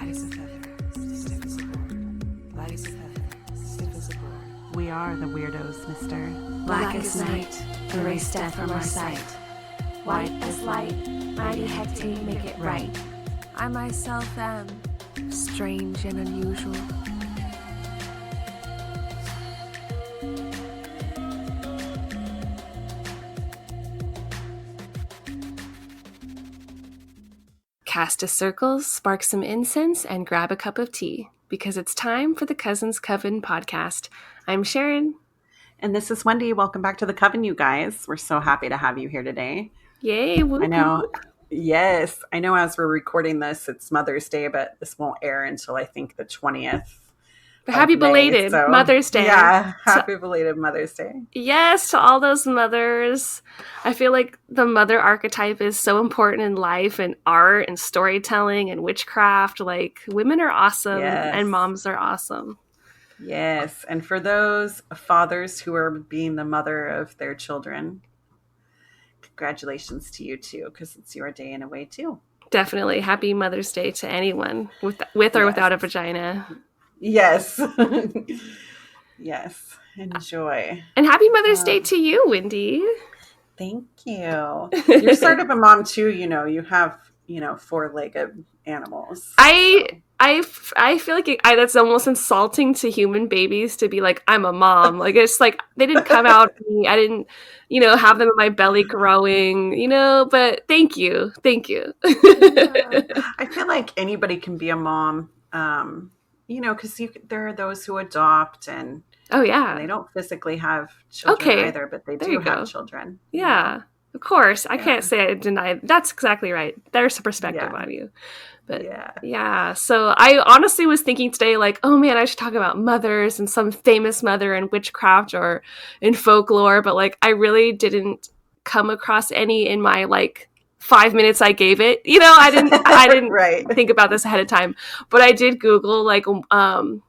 Light as a feather, stiff as a board. Light as a feather, stiff as a board. We are the weirdos, mister. Black as night, erase death from our sight. White as light, mighty hectate, make it right. I myself am strange and unusual. Cast a circle, spark some incense, and grab a cup of tea, because it's time for the Coven Podcast. I'm Sharon. And this is Wendy. Welcome back to the Coven, you guys. We're so happy to have you here today. Yay. Woo-hoo. I know. Yes. I know as we're recording this, it's Mother's Day, but this won't air until I think the 20th. But happy belated Mother's Day. Yeah. Happy belated Mother's Day. Yes, to all those mothers. I feel like the mother archetype is so important in life and art and storytelling and witchcraft. Like, women are awesome and moms are awesome. Yes. And for those fathers who are being the mother of their children, congratulations to you too, because it's your day in a way too. Definitely. Happy Mother's Day to anyone with or without a vagina. Yes. Yes. Enjoy. And happy Mother's Day to you, Wendy. Thank you. You're sort of a mom too, you have, four-legged animals. I feel like that's almost insulting to human babies to be like, I'm a mom. Like, it's like, they didn't come out of me. I didn't, have them in my belly growing, but thank you. Yeah. I feel like anybody can be a mom, because there are those who adopt and they don't physically have children either, but they do have children. Yeah, of course. I can't say I deny. That's exactly right. There's a perspective on you. But so I honestly was thinking today, like, oh man, I should talk about mothers and some famous mother in witchcraft or in folklore, but like I really didn't come across any in my 5 minutes I gave it. I didn't right. think about this ahead of time, but I did Google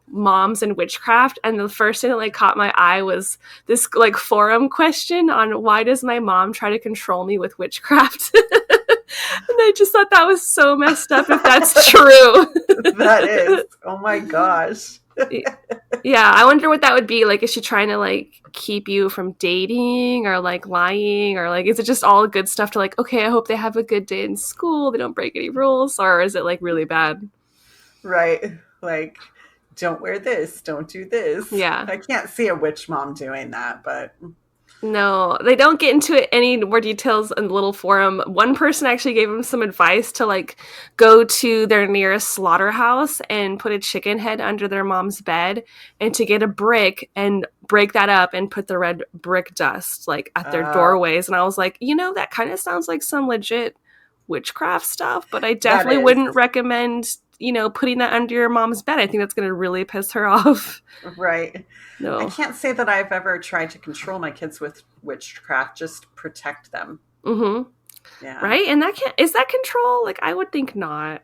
moms and witchcraft, and the first thing that caught my eye was this forum question on why does my mom try to control me with witchcraft. And I just thought that was so messed up if that's true. That is. Oh my gosh. Yeah, I wonder what that would be. Is she trying to keep you from dating or lying, or is it just all good stuff to okay, I hope they have a good day in school, they don't break any rules, or is it really bad? Right. Don't wear this, don't do this. Yeah. I can't see a witch mom doing that, but no, they don't get into it any more details in the little forum. One person actually gave them some advice to go to their nearest slaughterhouse and put a chicken head under their mom's bed, and to get a brick and break that up and put the red brick dust at their doorways. And I was like, that kind of sounds like some legit witchcraft stuff, but I definitely wouldn't recommend putting that under your mom's bed. I think that's going to really piss her off. Right. No. I can't say that I've ever tried to control my kids with witchcraft, just protect them. Mm-hmm. Yeah. Right? And is that control? I would think not.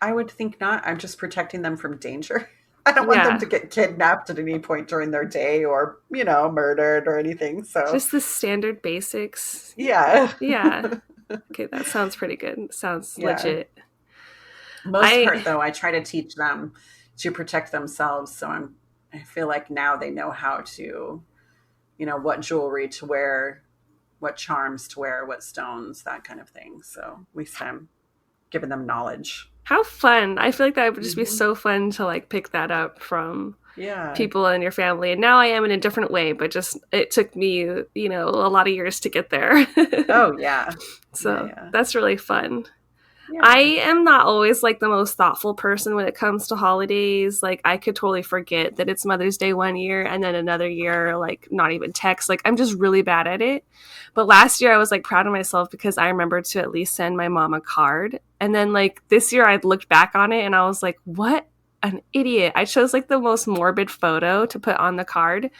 I would think not. I'm just protecting them from danger. I don't want them to get kidnapped at any point during their day or, murdered or anything. So just the standard basics. Yeah. Yeah. Okay, that sounds pretty good. Sounds legit. Most part, though, I try to teach them to protect themselves. So I feel like now they know how to, what jewelry to wear, what charms to wear, what stones, that kind of thing. So at least I'm giving them knowledge. How fun. I feel like that would just be so fun to pick that up from people in your family. And now I am in a different way, but it took me, a lot of years to get there. Oh, yeah. So that's really fun. Yeah. I am not always the most thoughtful person when it comes to holidays. I could totally forget that it's Mother's Day one year and then another year, not even text. I'm just really bad at it. But last year I was proud of myself because I remembered to at least send my mom a card. And then this year I looked back on it and I was like, what an idiot. I chose the most morbid photo to put on the card.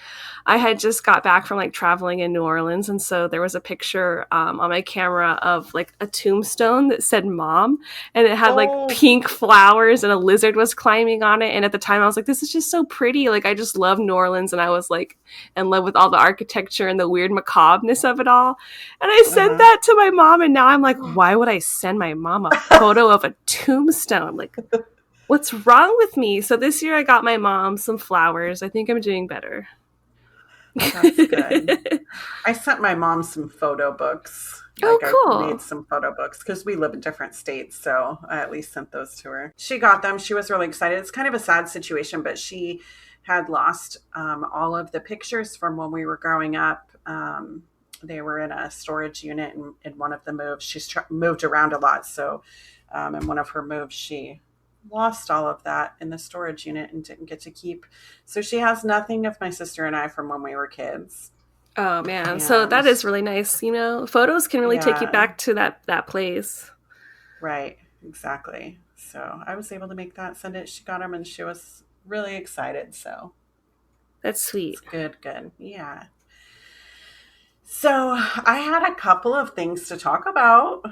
I had just got back from traveling in New Orleans, and so there was a picture on my camera of a tombstone that said mom, and it had pink flowers and a lizard was climbing on it. And at the time I was like, this is just so pretty. I just love New Orleans, and I was in love with all the architecture and the weird macabreness of it all. And I sent that to my mom, and now I'm like, why would I send my mom a photo of a tombstone? What's wrong with me? So this year I got my mom some flowers. I think I'm doing better. That's good. I sent my mom some photo books. Cool. I made some photo books because we live in different states. So I at least sent those to her. She got them. She was really excited. It's kind of a sad situation, but she had lost all of the pictures from when we were growing up. They were in a storage unit in one of the moves. She's moved around a lot. So in one of her moves, she lost all of that in the storage unit and didn't get to keep. So she has nothing of my sister and I from when we were kids. Oh man. So that is really nice. You know, photos can really take you back to that place. Right. Exactly. So I was able to make that, send it. She got them and she was really excited. So that's sweet. It's good. Yeah. So I had a couple of things to talk about.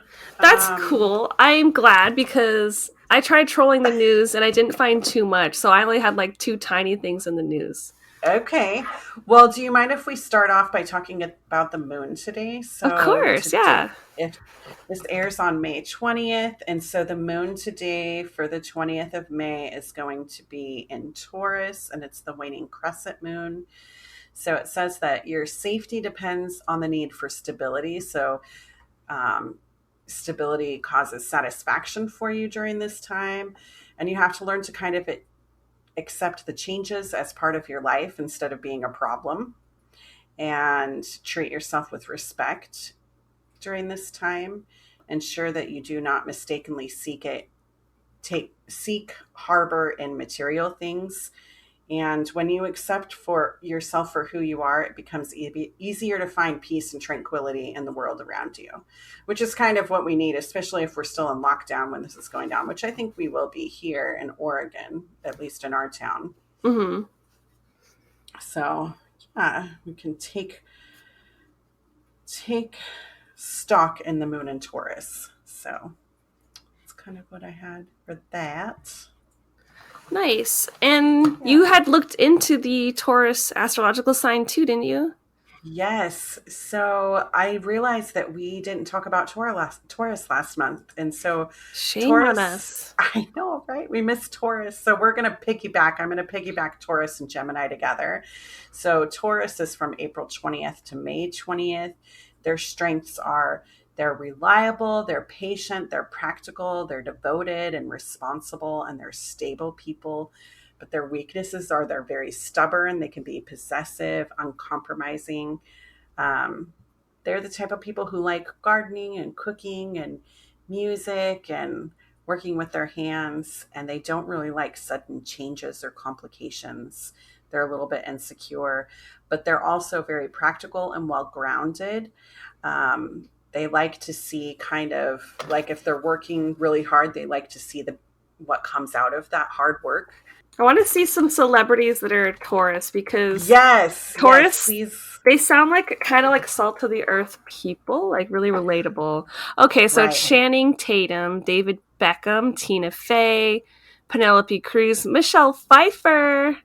That's cool. I'm glad because I tried trolling the news and I didn't find too much. So I only had like 2 tiny things in the news. Okay. Well, do you mind if we start off by talking about the moon today? So of course, yeah. This airs on May 20th. And so the moon today for the 20th of May is going to be in Taurus, and it's the waning crescent moon. So it says that your safety depends on the need for stability. So stability causes satisfaction for you during this time. And you have to learn to kind of accept the changes as part of your life instead of being a problem, and treat yourself with respect during this time. Ensure that you do not mistakenly seek harbor in material things. And when you accept for yourself for who you are, it becomes easier to find peace and tranquility in the world around you, which is kind of what we need, especially if we're still in lockdown when this is going down, which I think we will be here in Oregon, at least in our town. Mm-hmm. So, yeah, we can take stock in the moon in Taurus. So that's kind of what I had for that. Nice. And you had looked into the Taurus astrological sign too, didn't you? Yes. So I realized that we didn't talk about Taurus last month. And so shame on us. I know, right? We missed Taurus. So we're going to piggyback. I'm going to piggyback Taurus and Gemini together. So Taurus is from April 20th to May 20th. Their strengths are they're reliable, they're patient, they're practical, they're devoted and responsible, and they're stable people. But their weaknesses are they're very stubborn. They can be possessive, uncompromising. They're the type of people who like gardening and cooking and music and working with their hands. And they don't really like sudden changes or complications. They're a little bit insecure, but they're also very practical and well-grounded. They like to see kind of like if they're working really hard, they like to see what comes out of that hard work. I want to see some celebrities that are Taurus because Taurus, they sound like kind of like salt to the earth people, like really relatable. Okay, so Channing Tatum, David Beckham, Tina Fey, Penelope Cruz, Michelle Pfeiffer.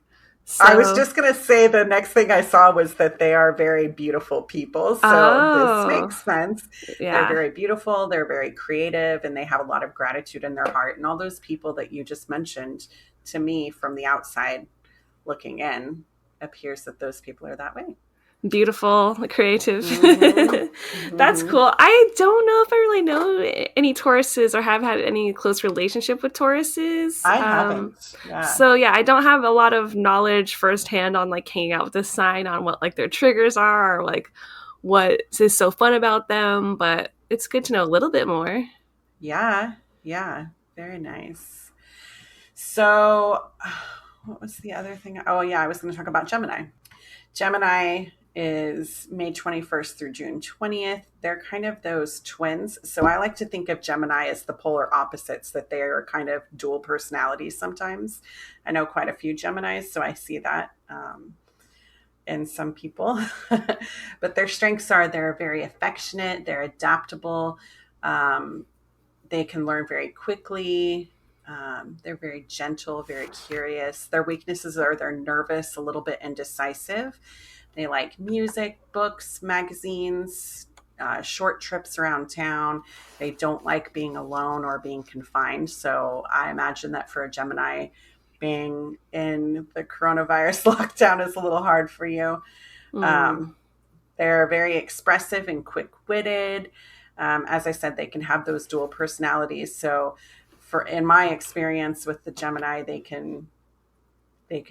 So, I was just going to say the next thing I saw was that they are very beautiful people. So this makes sense. Yeah. They're very beautiful. They're very creative, and they have a lot of gratitude in their heart. And all those people that you just mentioned, to me from the outside looking in, appears that those people are that way. Beautiful, creative. Mm-hmm. That's cool. I don't know if I really know any Tauruses or have had any close relationship with Tauruses. I haven't. Yeah. So yeah, I don't have a lot of knowledge firsthand on like hanging out with this sign, on what like their triggers are, or like what is so fun about them. But it's good to know a little bit more. Yeah. Very nice. So what was the other thing? Oh yeah, I was going to talk about Gemini. Gemini is May 21st through June 20th. They're kind of those twins. So I like to think of Gemini as the polar opposites, that they are kind of dual personalities sometimes. I know quite a few Geminis, so I see that in some people. But their strengths are they're very affectionate, they're adaptable, they can learn very quickly. They're very gentle, very curious. Their weaknesses are they're nervous, a little bit indecisive. They like music, books, magazines, short trips around town. They don't like being alone or being confined. So I imagine that for a Gemini, being in the coronavirus lockdown is a little hard for you. They're very expressive and quick-witted. As I said, they can have those dual personalities. So in my experience with the Gemini, they could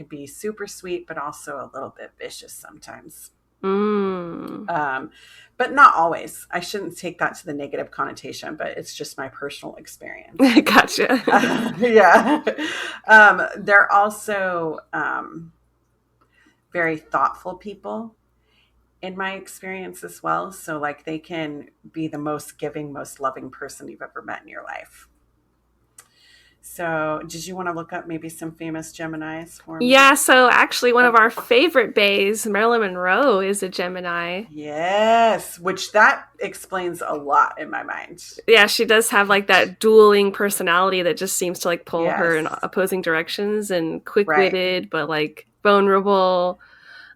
be super sweet, but also a little bit vicious sometimes. But not always. I shouldn't take that to the negative connotation, but it's just my personal experience. Gotcha. Yeah. They're also very thoughtful people in my experience as well. So like they can be the most giving, most loving person you've ever met in your life. So did you want to look up maybe some famous Geminis for me? Yeah, so actually one of our favorite baes, Marilyn Monroe, is a Gemini. Yes, which that explains a lot in my mind. Yeah, she does have like that dueling personality that just seems to like pull her in opposing directions, and quick-witted, but like vulnerable.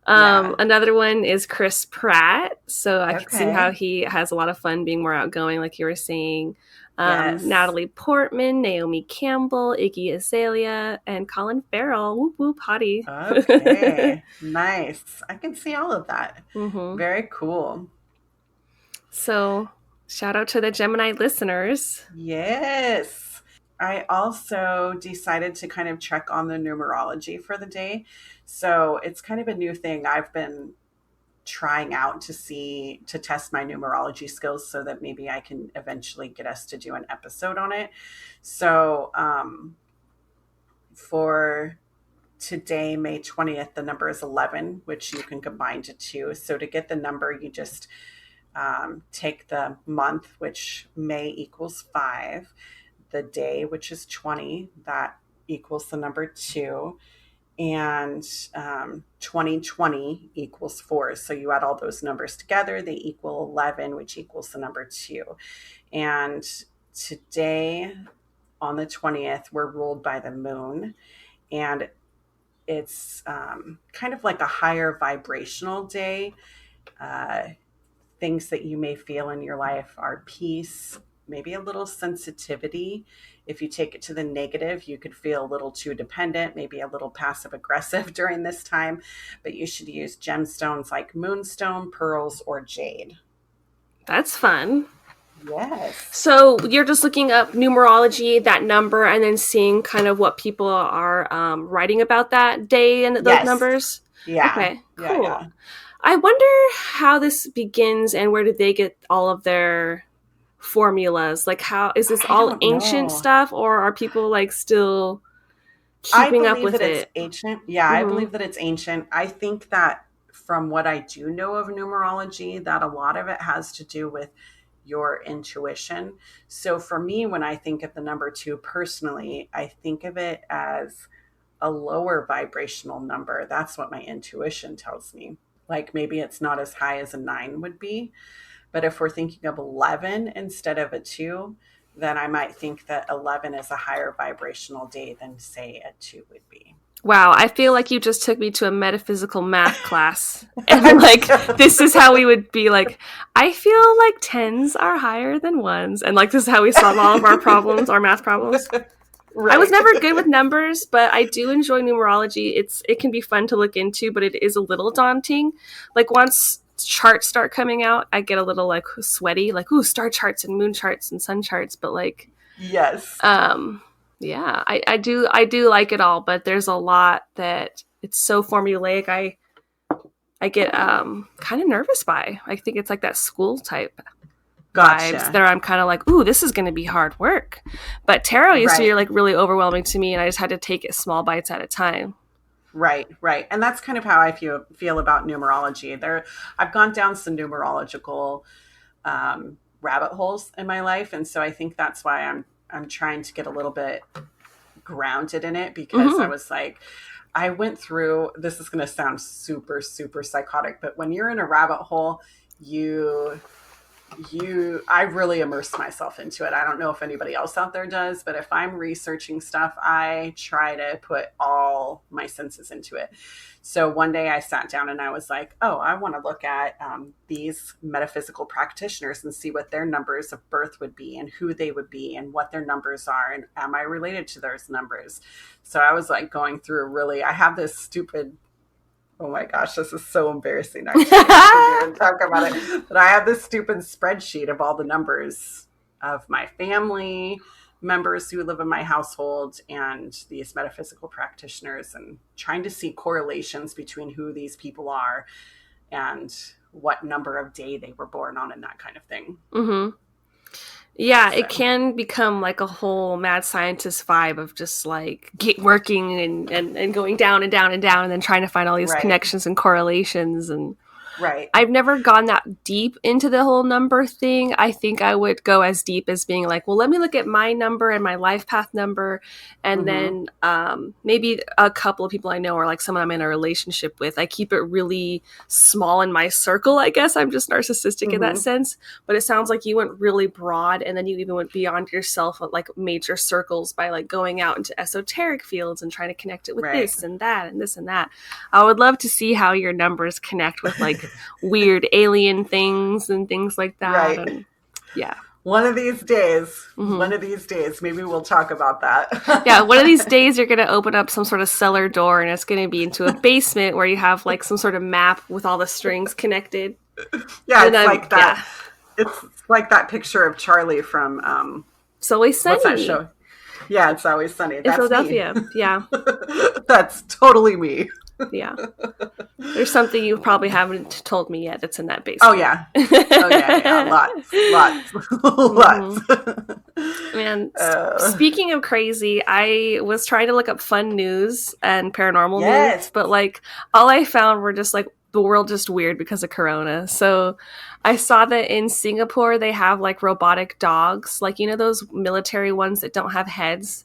Another one is Chris Pratt. So I can see how he has a lot of fun being more outgoing, like you were saying. Natalie Portman, Naomi Campbell, Iggy Azalea, and Colin Farrell. Whoop whoop, hottie. Okay, nice. I can see all of that. Very cool. So shout out to the Gemini listeners. Yes. I also decided to kind of check on the numerology for the day. So it's kind of a new thing I've been trying out to test my numerology skills so that maybe I can eventually get us to do an episode on it. So for today, May 20th, the number is 11, which you can combine to 2. So to get the number, you just take the month, which May equals 5, the day, which is 20, that equals the number 2. And 2020 equals 4. So you add all those numbers together, they equal 11, which equals the number 2. And today, on the 20th, we're ruled by the moon. And it's kind of like a higher vibrational day. Things that you may feel in your life are peace, maybe a little sensitivity. If you take it to the negative, you could feel a little too dependent, maybe a little passive aggressive during this time, but you should use gemstones like moonstone, pearls, or jade. That's fun. Yes. So you're just looking up numerology, that number, and then seeing kind of what people are writing about that day and those numbers? Yeah. Okay, cool. Yeah. I wonder how this begins and where did they get all of their formulas? Like, how is this all ancient stuff, or are people like still keeping up with it? It's ancient. Yeah, I believe that it's ancient. I think that from what I do know of numerology, that a lot of it has to do with your intuition. So for me, when I think of the number 2 personally, I think of it as a lower vibrational number. That's what my intuition tells me. Like maybe it's not as high as a 9 would be. But if we're thinking of 11 instead of a 2, then I might think that 11 is a higher vibrational day than, say, a 2 would be. Wow, I feel like you just took me to a metaphysical math class. And like, this is how we would be like, I feel like 10s are higher than 1s. And like, this is how we solve all of our problems, our math problems. Right. I was never good with numbers, but I do enjoy numerology. It can be fun to look into, but it is a little daunting. Like once charts start coming out, I get a little like sweaty, like, ooh, star charts and moon charts and sun charts. But like, yes. Yeah, I do like it all, but there's a lot that it's so formulaic. I get kind of nervous by. I think it's like that school type vibes that I'm kind of like, ooh, this is going to be hard work. But tarot used to be like really overwhelming to me, and I just had to take it small bites at a time. Right. And that's kind of how I feel about numerology. I've gone down some numerological rabbit holes in my life, and so I think that's why I'm trying to get a little bit grounded in it, because I was like, I went through, this is going to sound super, super psychotic, but when you're in a rabbit hole, you I really immerse myself into it. I don't know if anybody else out there does, but if I'm researching stuff, I try to put all my senses into it. So one day I sat down and I was like, oh, I want to look at these metaphysical practitioners and see what their numbers of birth would be and who they would be and what their numbers are. And am I related to those numbers? So I was like going through I have this stupid, oh my gosh, this is so embarrassing. I can't even talk about it. But I have this stupid spreadsheet of all the numbers of my family members who live in my household and these metaphysical practitioners, and trying to see correlations between who these people are and what number of day they were born on and that kind of thing. Mm-hmm. Yeah, so. It can become like a whole mad scientist vibe of just like working and going down and down and down and then trying to find all these connections and correlations. And I've never gone that deep into the whole number thing. I think I would go as deep as being like, well, let me look at my number and my life path number. And then maybe a couple of people I know, or like someone I'm in a relationship with, I keep it really small in my circle. I guess I'm just narcissistic in that sense. But it sounds like you went really broad, and then you even went beyond yourself with like major circles by like going out into esoteric fields and trying to connect it with this and that and this and that. I would love to see how your numbers connect with like weird alien things and things like that. And, one of these days, maybe we'll talk about that. One of these days you're going to open up some sort of cellar door and it's going to be into a basement where you have like some sort of map with all the strings connected. Yeah, and it's like that. Yeah. It's like that picture of Charlie from It's Always Sunny. What's that show? Yeah, It's Always Sunny. That's in Philadelphia. Me. Yeah. That's totally me. Yeah. There's something you probably haven't told me yet that's in that basement. Oh, yeah. Lots. Man, speaking of crazy, I was trying to look up fun news and paranormal news, but like all I found were just like the world just weird because of Corona. So I saw that in Singapore, they have like robotic dogs, like, you know, those military ones that don't have heads.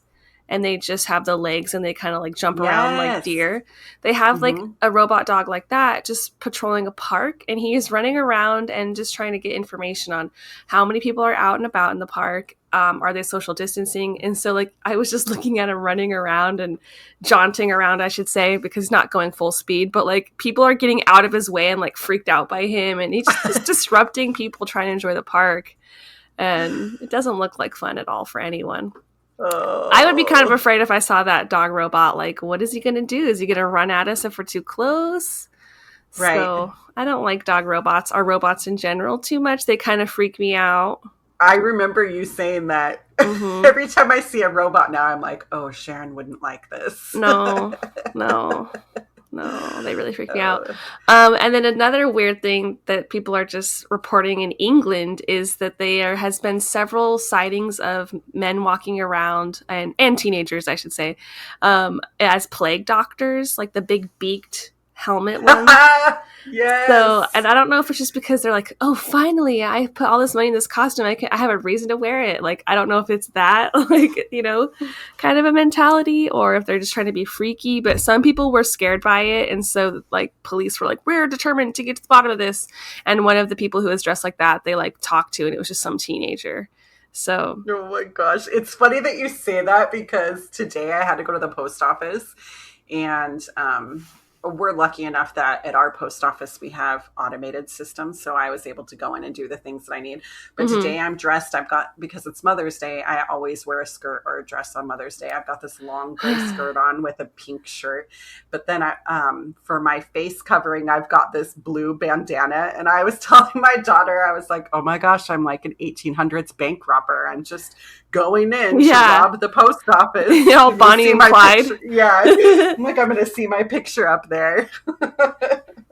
And they just have the legs and they kind of like jump around like deer. They have like a robot dog like that just patrolling a park. And he is running around and just trying to get information on how many people are out and about in the park. Are they social distancing? And so like I was just looking at him running around and jaunting around, I should say, because he's not going full speed. But like people are getting out of his way and like freaked out by him. And he's just disrupting people trying to enjoy the park. And it doesn't look like fun at all for anyone. I would be kind of afraid if I saw that dog robot. Like, what is he going to do? Is he going to run at us if we're too close? Right. So I don't like dog robots or robots in general too much. They kind of freak me out. I remember you saying that every time I see a robot now, I'm like, oh, Sharon wouldn't like this. No, they really freak me out. And then another weird thing that people are just reporting in England is that there has been several sightings of men walking around, and teenagers, I should say, as plague doctors, like the big beaked helmet ones. Yes. So, and I don't know if it's just because they're like, oh, finally, I put all this money in this costume. I have a reason to wear it. Like, I don't know if it's that, like, you know, kind of a mentality, or if they're just trying to be freaky. But some people were scared by it. And so, like, police were like, we're determined to get to the bottom of this. And one of the people who was dressed like that, they, like, talked to, and it was just some teenager. So. Oh, my gosh. It's funny that you say that, because today I had to go to the post office, and we're lucky enough that at our post office we have automated systems, so I was able to go in and do the things that I need. But today I'm dressed. Because it's Mother's Day, I always wear a skirt or a dress on Mother's Day. I've got this long gray skirt on with a pink shirt. But then for my face covering, I've got this blue bandana. And I was telling my daughter, I was like, oh my gosh, I'm like an 1800s bank robber. I'm just going in to rob the post office. You know, Bonnie and Clyde. I'm like, I'm going to see my picture up there.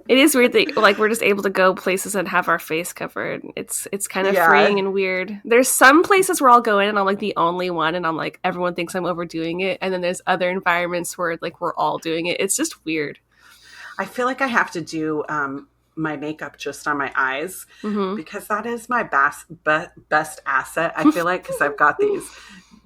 It is weird that like we're just able to go places and have our face covered. It's kind of freeing and weird. There's some places where I'll go in and I'm like the only one, and I'm like, everyone thinks I'm overdoing it. And then there's other environments where like we're all doing it. It's just weird. I feel like I have to do my makeup just on my eyes, because that is my best asset. I feel like, because I've got these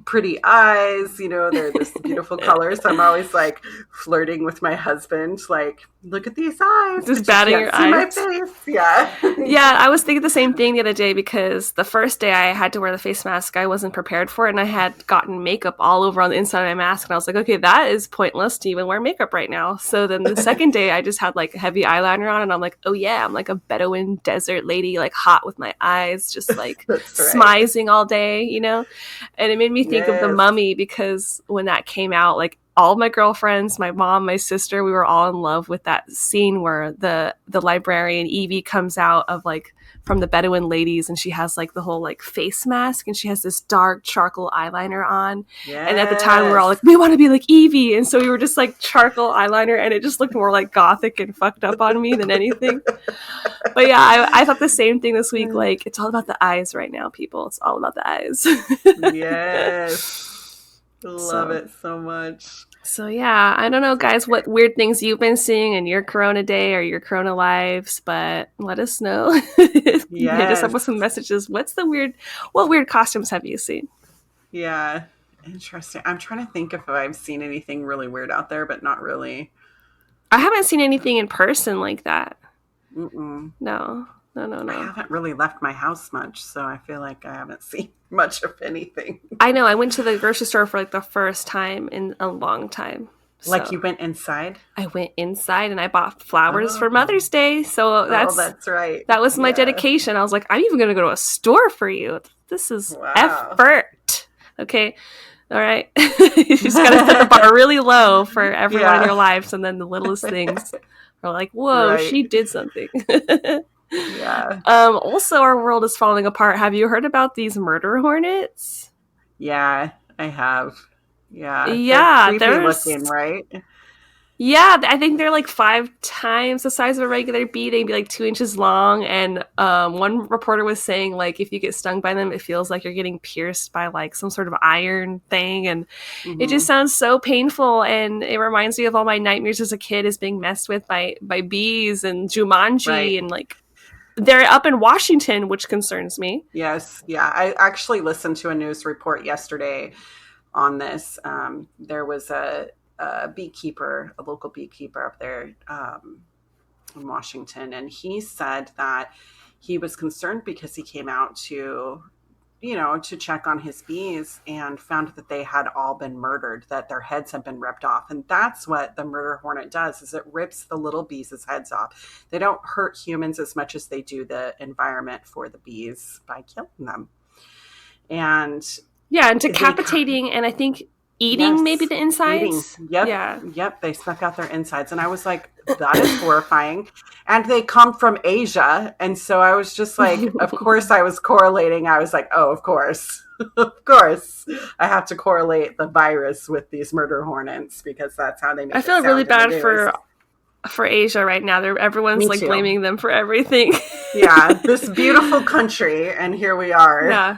pretty eyes, they're this beautiful color. So I'm always like flirting with my husband, like, look at these eyes. Just batting your eyes. My face. Yeah. Yeah, I was thinking the same thing the other day because the first day I had to wear the face mask, I wasn't prepared for it, and I had gotten makeup all over on the inside of my mask, and I was like, okay, that is pointless to even wear makeup right now. So then the second day I just had like heavy eyeliner on, and I'm like, oh yeah, I'm like a Bedouin desert lady, like hot with my eyes, just like smizing all day, And it made me think of The Mummy, because when that came out, like all my girlfriends, my mom, my sister, we were all in love with that scene where the librarian Evie comes out of like from the Bedouin ladies, and she has like the whole like face mask, and she has this dark charcoal eyeliner on. Yes. And at the time we were all like, we want to be like Evie, and so we were just like charcoal eyeliner, and it just looked more like gothic and fucked up on me than anything. But yeah, I thought the same thing this week. Like, it's all about the eyes right now, people. It's all about the eyes. Yes. Love it so much. So yeah, I don't know, guys, what weird things you've been seeing in your Corona day or your Corona lives, but let us know. Hit us up with some messages. What weird costumes have you seen? Yeah, interesting. I'm trying to think if I've seen anything really weird out there, but not really. I haven't seen anything in person like that. Mm-mm. No. I haven't really left my house much, so I feel like I haven't seen much of anything. I know. I went to the grocery store for like the first time in a long time. Like, you went inside? I went inside and I bought flowers for Mother's Day. So that's right. That was my dedication. I was like, I'm even going to go to a store for you. This is effort. Okay. All right. You just got to set the bar really low for everyone in your lives. And then the littlest things are like, whoa, she did something. Yeah. Also, our world is falling apart. Have you heard about these murder hornets? Yeah, I have. Yeah. Yeah. They're creepy looking, right? Yeah, I think they're like 5 times the size of a regular bee. They'd be like 2 inches long. And one reporter was saying, like, if you get stung by them, it feels like you're getting pierced by like some sort of iron thing. And it just sounds so painful. And it reminds me of all my nightmares as a kid, as being messed with by bees and Jumanji and like. They're up in Washington, which concerns me. Yes. Yeah. I actually listened to a news report yesterday on this. There was a beekeeper, a local beekeeper up there in Washington, and he said that he was concerned because he came out to check on his bees and found that they had all been murdered, that their heads had been ripped off. And that's what the murder hornet does, is it rips the little bees' heads off. They don't hurt humans as much as they do the environment for the bees by killing them. And decapitating and I think eating maybe the insides. Yep. They snuck out their insides. And I was like, that is horrifying. And they come from Asia. And so I was just like, of course I was correlating. I was like, oh, of course. Of course. I have to correlate the virus with these murder hornets because that's how they make it. I feel really bad for Asia right now. Everyone's like blaming them for everything. Yeah. This beautiful country. And here we are. Yeah.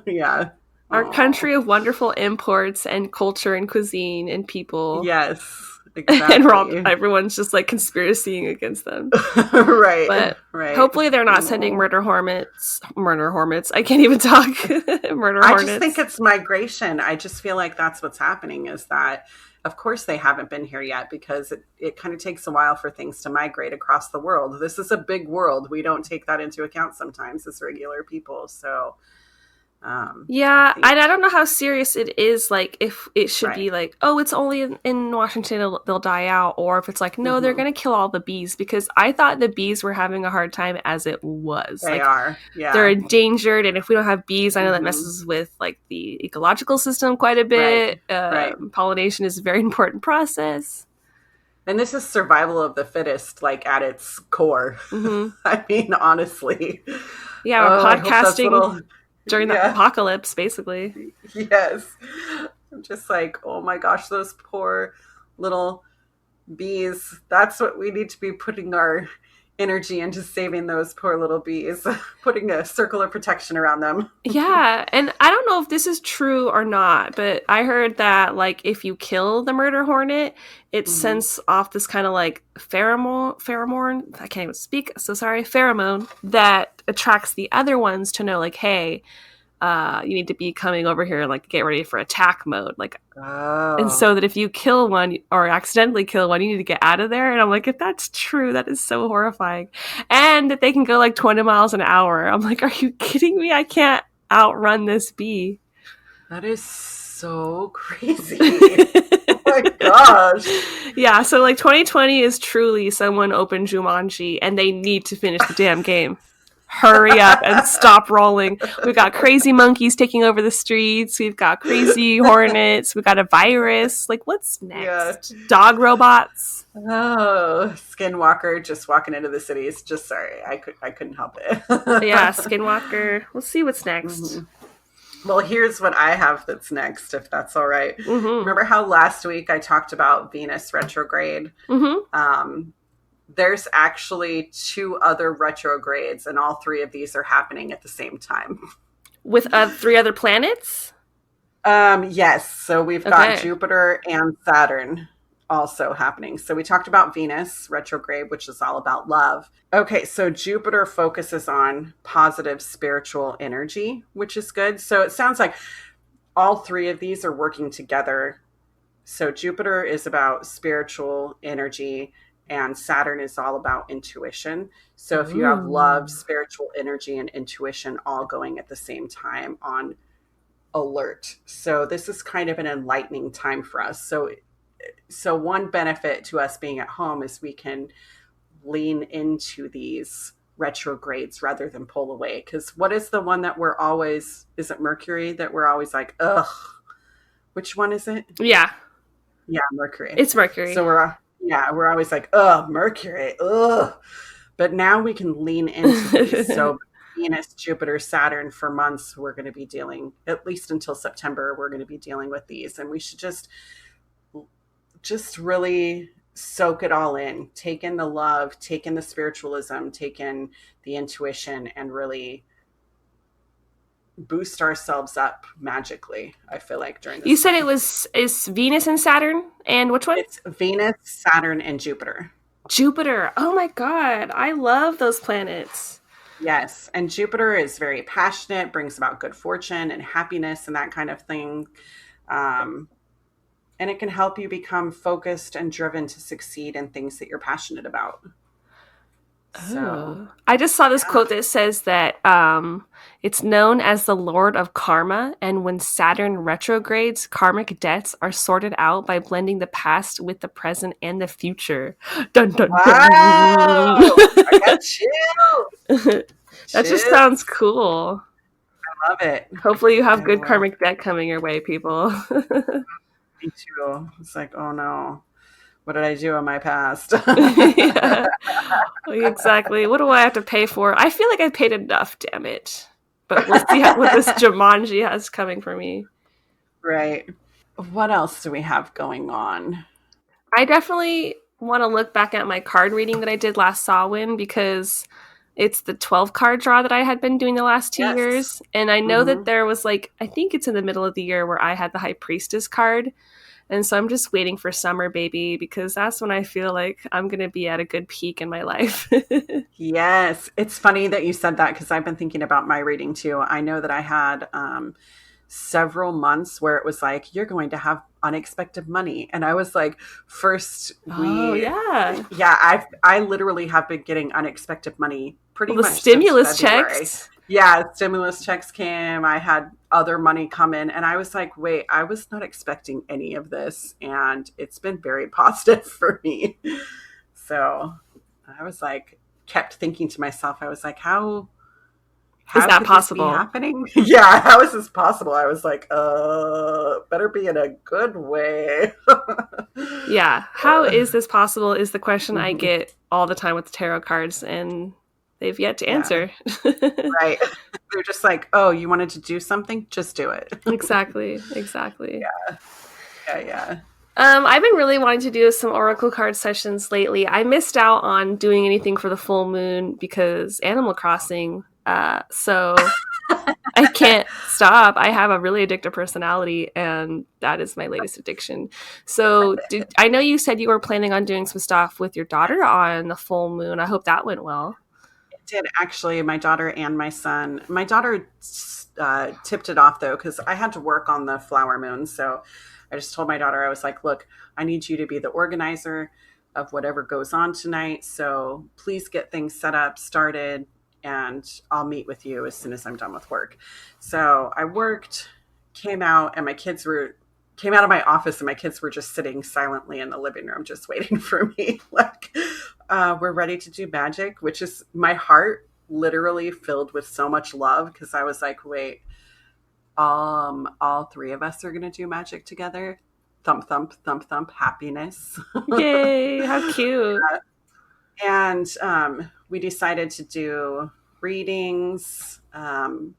Yeah. Our country of wonderful imports and culture and cuisine and people. Yes, exactly. And everyone's just like conspiracying against them. Right. But hopefully they're not sending murder hornets. I can't even talk. Murder hornets. I just think it's migration. I just feel like that's what's happening, is that, of course, they haven't been here yet because it kind of takes a while for things to migrate across the world. This is a big world. We don't take that into account sometimes as regular people. So... I don't know how serious it is, like if it should be like, oh, it's only in Washington they'll die out, or if it's like, no, they're gonna kill all the bees, because I thought the bees were having a hard time as it was. They are. Yeah. They're endangered, and if we don't have bees, I know that messes with like the ecological system quite a bit. Pollination is a very important process. And this is survival of the fittest, like at its core. I mean, honestly. Yeah, we're podcasting during the apocalypse, basically. Yes. I'm just like, oh my gosh, those poor little bees. That's what we need to be putting our energy into, saving those poor little bees, putting a circle of protection around them. Yeah. And I don't know if this is true or not, but I heard that like if you kill the murder hornet, it sends off this kind of like pheromone. I can't even speak. So sorry. Pheromone that attracts the other ones to know like, hey, you need to be coming over here, like, get ready for attack mode. Like, Oh. and so that if you kill one or accidentally kill one, you need to get out of there. And I'm like, if that's true, that is so horrifying. And that they can go like 20 miles an hour. I'm like, are you kidding me? I can't outrun this bee. That is so crazy. Oh my gosh. Yeah, so like 2020 is truly someone opened Jumanji and they need to finish the damn game. Hurry up and stop rolling. We've got crazy monkeys taking over the streets. We've got crazy hornets. We've got a virus. Like, what's next? Yeah. Dog robots. Oh, Skinwalker just walking into the cities. Just sorry, I couldn't help it. Yeah, Skinwalker. We'll see what's next. Mm-hmm. Well, here's what I have that's next, if that's all right. Mm-hmm. Remember how last week I talked about Venus retrograde? Mm-hmm. There's actually 2 other retrogrades, and all 3 of these are happening at the same time. With 3 other planets? Yes. So we've got Jupiter and Saturn also happening. So we talked about Venus retrograde, which is all about love. Okay, so Jupiter focuses on positive spiritual energy, which is good. So it sounds like all 3 of these are working together. So Jupiter is about spiritual energy, and Saturn is all about intuition. So if you have love, spiritual energy, and intuition all going at the same time on alert. So this is kind of an enlightening time for us. So one benefit to us being at home is we can lean into these retrogrades rather than pull away. Because what is the one that we're always, is it Mercury that we're always like, ugh, which one is it? Yeah. Yeah, Mercury. It's Mercury. So we're always like, ugh, Mercury, ugh. But now we can lean into these. So Venus, Jupiter, Saturn, for months, we're going to be dealing, at least until September, we're going to be dealing with these. And we should just really soak it all in, take in the love, take in the spiritualism, take in the intuition, and really boost ourselves up magically, I feel like, during this You said time. It's Venus and Saturn, and which one? It's Venus, Saturn, and Jupiter. Jupiter. Oh my God. I love those planets. Yes. And Jupiter is very passionate, brings about good fortune and happiness and that kind of thing. And it can help you become focused and driven to succeed in things that you're passionate about. So, I just saw this quote that says that it's known as the Lord of Karma, and when Saturn retrogrades, karmic debts are sorted out by blending the past with the present and the future. Dun, dun, wow! Dun. I got chills. That just sounds cool. I love it. Hopefully you have good karmic debt coming your way, people. Me too. It's like, oh no. What did I do in my past? Yeah. Exactly. What do I have to pay for? I feel like I paid enough, damn it. But we'll see what this Jumanji has coming for me. Right. What else do we have going on? I definitely want to look back at my card reading that I did last Samhain, because it's the 12 card draw that I had been doing the last 2 years. And I know that there was I think it's in the middle of the year where I had the High Priestess card. And so I'm just waiting for summer, baby, because that's when I feel like I'm going to be at a good peak in my life. Yes. It's funny that you said that, because I've been thinking about my reading too. I know that I had several months where it was like, you're going to have unexpected money. And I was like, I literally have been getting unexpected money pretty much. The stimulus checks. Yeah, stimulus checks came. I had other money come in, and I was like, wait, I was not expecting any of this. And it's been very positive for me. So I was like, kept thinking to myself, I was like, how is that possible? Happening? Yeah, how is this possible? I was like, better be in a good way. Yeah, how is this possible is the question I get all the time with the tarot cards, and they've yet to answer. Right. They're just like, oh, you wanted to do something? Just do it. Exactly. Yeah. I've been really wanting to do some oracle card sessions lately. I missed out on doing anything for the full moon because Animal Crossing. So I can't stop. I have a really addictive personality, and that is my latest addiction. So I know you said you were planning on doing some stuff with your daughter on the full moon. I hope that went well. It did actually, my daughter and my son. My daughter tipped it off though, because I had to work on the flower moon. So I just told my daughter, I was like, look, I need you to be the organizer of whatever goes on tonight. So please get things set up, started, and I'll meet with you as soon as I'm done with work. So I worked, came out, and came out of my office, and my kids were just sitting silently in the living room, just waiting for me. Like, we're ready to do magic, which is my heart literally filled with so much love. Cause I was like, wait, all three of us are going to do magic together. Thump, thump, thump, thump, happiness. Yay. How cute. And we decided to do readings. And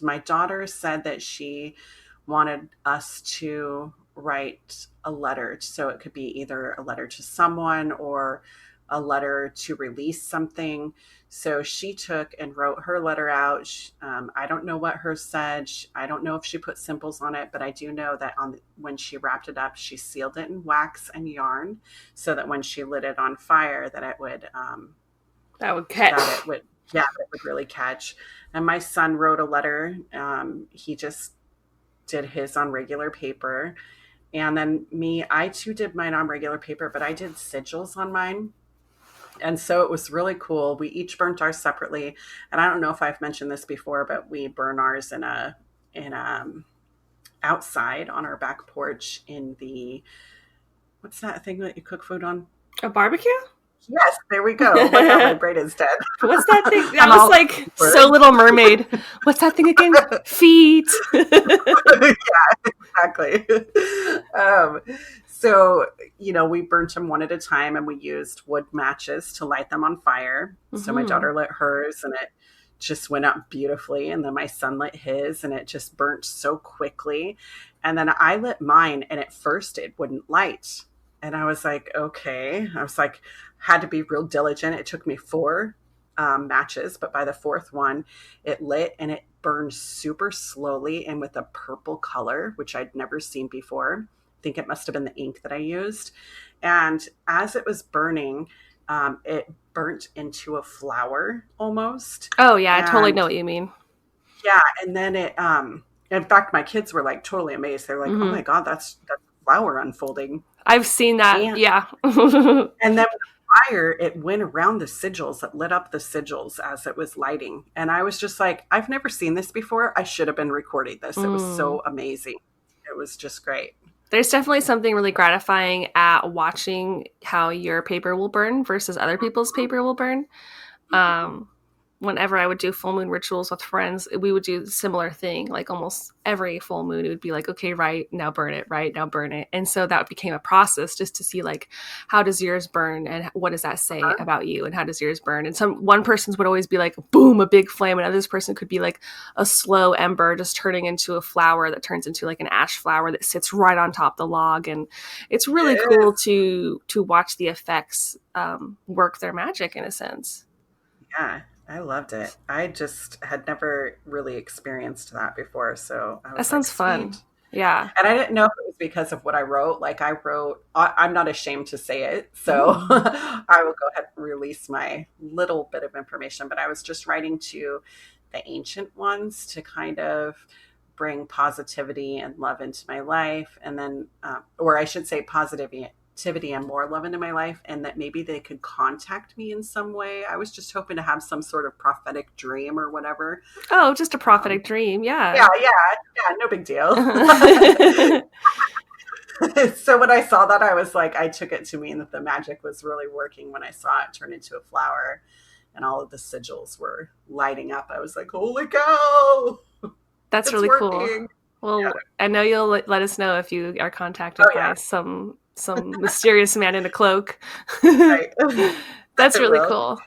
my daughter said that she wanted us to write a letter. So it could be either a letter to someone or a letter to release something. So she took and wrote her letter out. I don't know what hers said. I don't know if she put symbols on it, but I do know that when she wrapped it up, she sealed it in wax and yarn so that when she lit it on fire, that it would catch. It would really catch. And my son wrote a letter. He just did his on regular paper. And then I too did mine on regular paper, but I did sigils on mine. And so it was really cool. We each burnt ours separately. And I don't know if I've mentioned this before, but we burn ours in outside on our back porch in what's that thing that you cook food on? A barbecue? Yes, there we go. Oh my God, my brain is dead. What's that thing? That was like so Little Mermaid. What's that thing again? Feet. Yeah, exactly. So, we burnt them one at a time, and we used wood matches to light them on fire. Mm-hmm. So my daughter lit hers, and it just went up beautifully. And then my son lit his, and it just burnt so quickly. And then I lit mine, and at first it wouldn't light. And I was like, okay. I was like, had to be real diligent. It took me 4 matches, but by the 4th one, it lit, and it burned super slowly and with a purple color, which I'd never seen before. I think it must have been the ink that I used. And as it was burning, it burnt into a flower almost. Oh yeah, I totally know what you mean. Yeah, and then it in fact, my kids were like totally amazed. They're like, mm-hmm. Oh my God, that's a flower unfolding. I've seen that. Yeah. And then with the fire, it went around the sigils. It lit up the sigils as it was lighting. And I was just like, I've never seen this before. I should have been recording this. It was so amazing. It was just great. There's definitely something really gratifying at watching how your paper will burn versus other people's paper will burn. Whenever I would do full moon rituals with friends, we would do a similar thing. Like almost every full moon, it would be like, okay, right, now burn it, right, now burn it. And so that became a process just to see like, how does yours burn and what does that say about you and how does yours burn? And one person's would always be like, boom, a big flame. And another person could be like a slow ember just turning into a flower that turns into like an ash flower that sits right on top of the log. And it's really cool to watch the effects work their magic in a sense. Yeah. I loved it. I just had never really experienced that before. So that sounds fun. Yeah. And I didn't know if it was because of what I wrote. Like I'm not ashamed to say it. So I will go ahead and release my little bit of information. But I was just writing to the ancient ones to kind of bring positivity and love into my life. And then, or I should say positivity and more love into my life, and that maybe they could contact me in some way. I was just hoping to have some sort of prophetic dream or whatever. Oh, just a prophetic dream. Yeah. Yeah. No big deal. So when I saw that, I was like, I took it to mean that the magic was really working when I saw it turn into a flower and all of the sigils were lighting up. I was like, holy cow. That's really working. Cool. Well, yeah. I know you'll let us know if you are contacted by some mysterious man in a cloak. Right. That's really cool.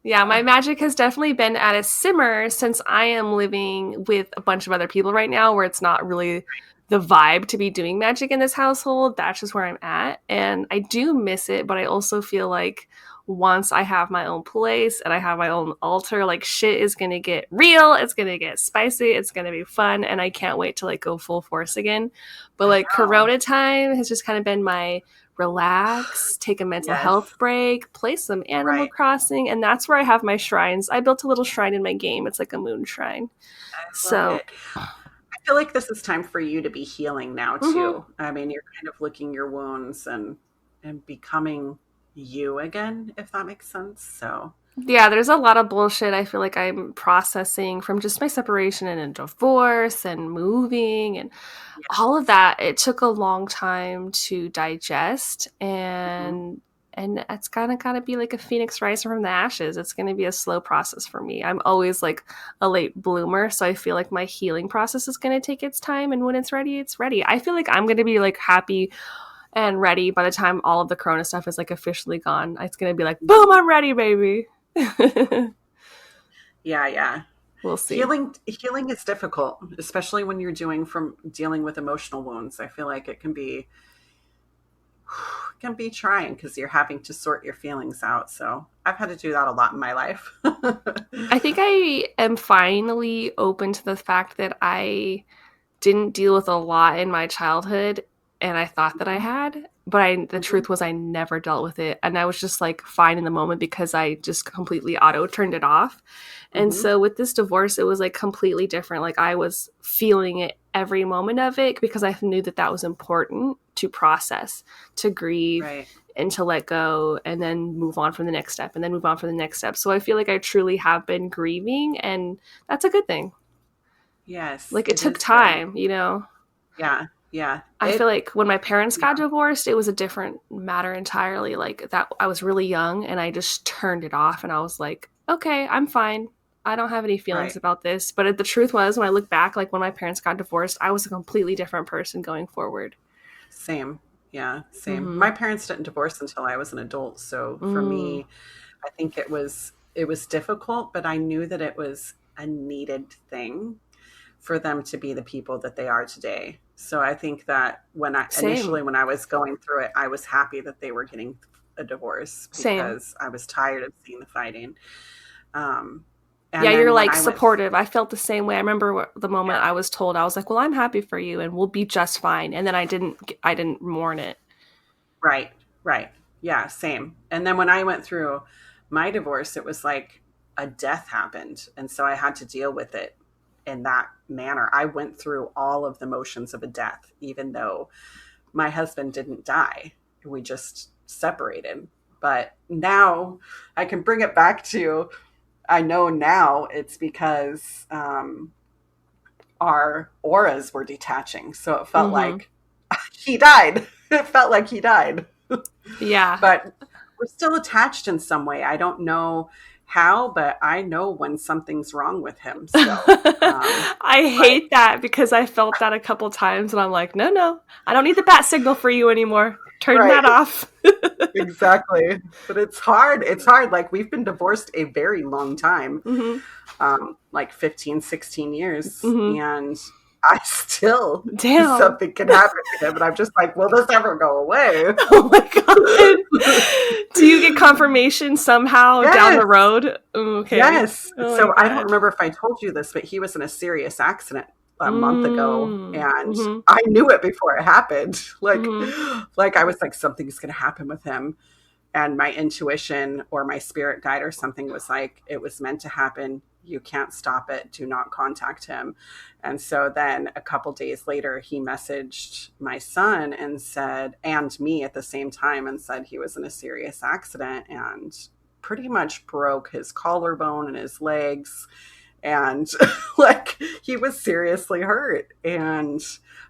Yeah, my magic has definitely been at a simmer since I am living with a bunch of other people right now where it's not really the vibe to be doing magic in this household. That's just where I'm at. And I do miss it, but I also feel like once I have my own place and I have my own altar, like shit is going to get real. It's going to get spicy. It's going to be fun. And I can't wait to like go full force again. But like Corona time has just kind of been my relax, take a mental Yes. health break, play some Animal Crossing, and that's where I have my shrines. I built a little shrine in my game. It's like a moon shrine. I love it. I feel like this is time for you to be healing now too. I mean, you're kind of licking your wounds and becoming you again, if that makes sense. So yeah, there's a lot of bullshit I feel like I'm processing from just my separation and a divorce and moving and all of that. It took a long time to digest, and it's kind of gotta be like a phoenix rising from the ashes. It's going to be a slow process for me. I'm always like a late bloomer, so I feel like my healing process is going to take its time, and when it's ready, it's ready. I feel like I'm going to be like happy and ready by the time all of the Corona stuff is like officially gone. It's going to be like, boom, I'm ready, baby. Yeah. We'll see. Healing is difficult, especially when you're dealing with emotional wounds. I feel like it can be trying because you're having to sort your feelings out. So I've had to do that a lot in my life. I think I am finally open to the fact that I didn't deal with a lot in my childhood, and I thought that I had, but the truth was I never dealt with it, and I was just like fine in the moment because I just completely auto turned it off. And so with this divorce, it was like completely different. Like I was feeling it every moment of it because I knew that that was important to process, to grieve, and to let go, and then move on from the next step, and then move on from the next step. So I feel like I truly have been grieving, and that's a good thing. Yes. Like it took time, you know? Yeah. I feel like when my parents got divorced, it was a different matter entirely. Like that, I was really young and I just turned it off, and I was like, okay, I'm fine. I don't have any feelings about this. But the truth was, when I look back, like when my parents got divorced, I was a completely different person going forward. Same. Yeah, same. My parents didn't divorce until I was an adult. So for me, I think it was difficult, but I knew that it was a needed thing for them to be the people that they are today. So I think that initially when I was going through it, I was happy that they were getting a divorce because I was tired of seeing the fighting. You're like supportive. I felt the same way. I remember the moment I was told, I was like, well, I'm happy for you and we'll be just fine. And then I didn't mourn it. Right. Yeah, same. And then when I went through my divorce, it was like a death happened. And so I had to deal with it in that manner. I went through all of the motions of a death, even though my husband didn't die. We just separated. But now I can bring it back to, I know now it's because our auras were detaching. So it felt like he died. It felt like he died. Yeah. But we're still attached in some way. I don't know how, but I know when something's wrong with him. So I hate that because I felt that a couple times and I'm like, no, I don't need the bat signal for you anymore. Turn that off. Exactly. But it's hard. It's hard. Like we've been divorced a very long time, like 15, 16 years. And I still, something can happen to him. And I'm just like, will this ever go away? Oh my God. Do you get confirmation somehow down the road? Okay. Yes. So I don't remember if I told you this, but he was in a serious accident a month ago, and I knew it before it happened. Like I was like, something's going to happen with him. And my intuition or my spirit guide or something was like, it was meant to happen. You can't stop it. Do not contact him. And so then a couple days later, he messaged my son and said, and me at the same time, and said he was in a serious accident and pretty much broke his collarbone and his legs. And like he was seriously hurt. And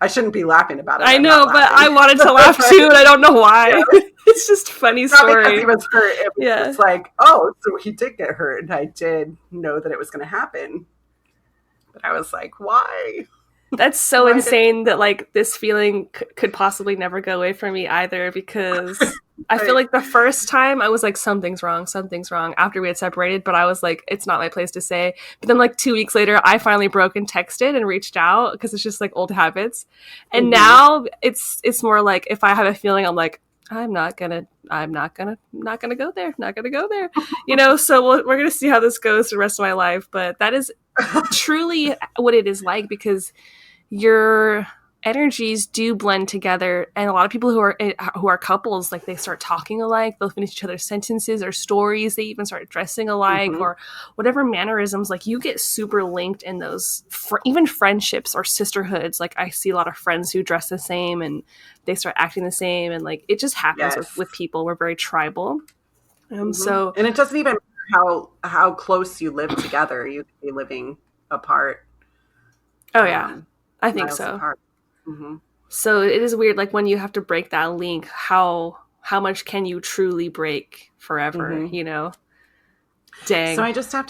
I shouldn't be laughing about it. I know, but I wanted to laugh too, and I don't know why. Yeah. It's just a funny story. Not because he was hurt. It was just like, oh, so he did get hurt, and I did know that it was going to happen. But I was like, why? That's so insane that like this feeling could possibly never go away from me either, because I feel like the first time I was like, something's wrong after we had separated, but I was like, it's not my place to say. But then like 2 weeks later, I finally broke and texted and reached out because it's just like old habits. And now it's more like if I have a feeling, I'm like, I'm not gonna go there. You know, so we're gonna see how this goes the rest of my life. But that is truly what it is like, because you're energies do blend together, and a lot of people who are couples, like they start talking alike, they'll finish each other's sentences or stories, they even start dressing alike, or whatever mannerisms, like you get super linked in those even friendships or sisterhoods. Like I see a lot of friends who dress the same and they start acting the same, and like it just happens with people. We're very tribal. So, and it doesn't even matter how close you live together. You could be living apart. I think so. So it is weird, like when you have to break that link, how much can you truly break forever, you know? Dang. So I just have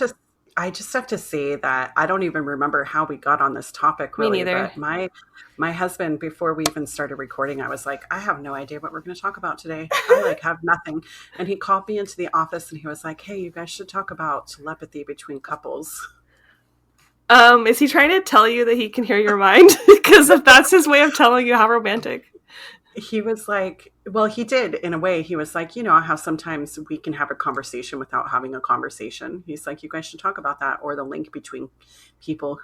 to say that I don't even remember how we got on this topic, really. Me neither. But my husband, before we even started recording, I was like, I have no idea what we're going to talk about today. I like have nothing. And he called me into the office and he was like, hey, you guys should talk about telepathy between couples. Is he trying to tell you that he can hear your mind? Because if that's his way of telling you, how romantic. He was like, well, he did in a way. He was like, you know how sometimes we can have a conversation without having a conversation. He's like, you guys should talk about that, or the link between people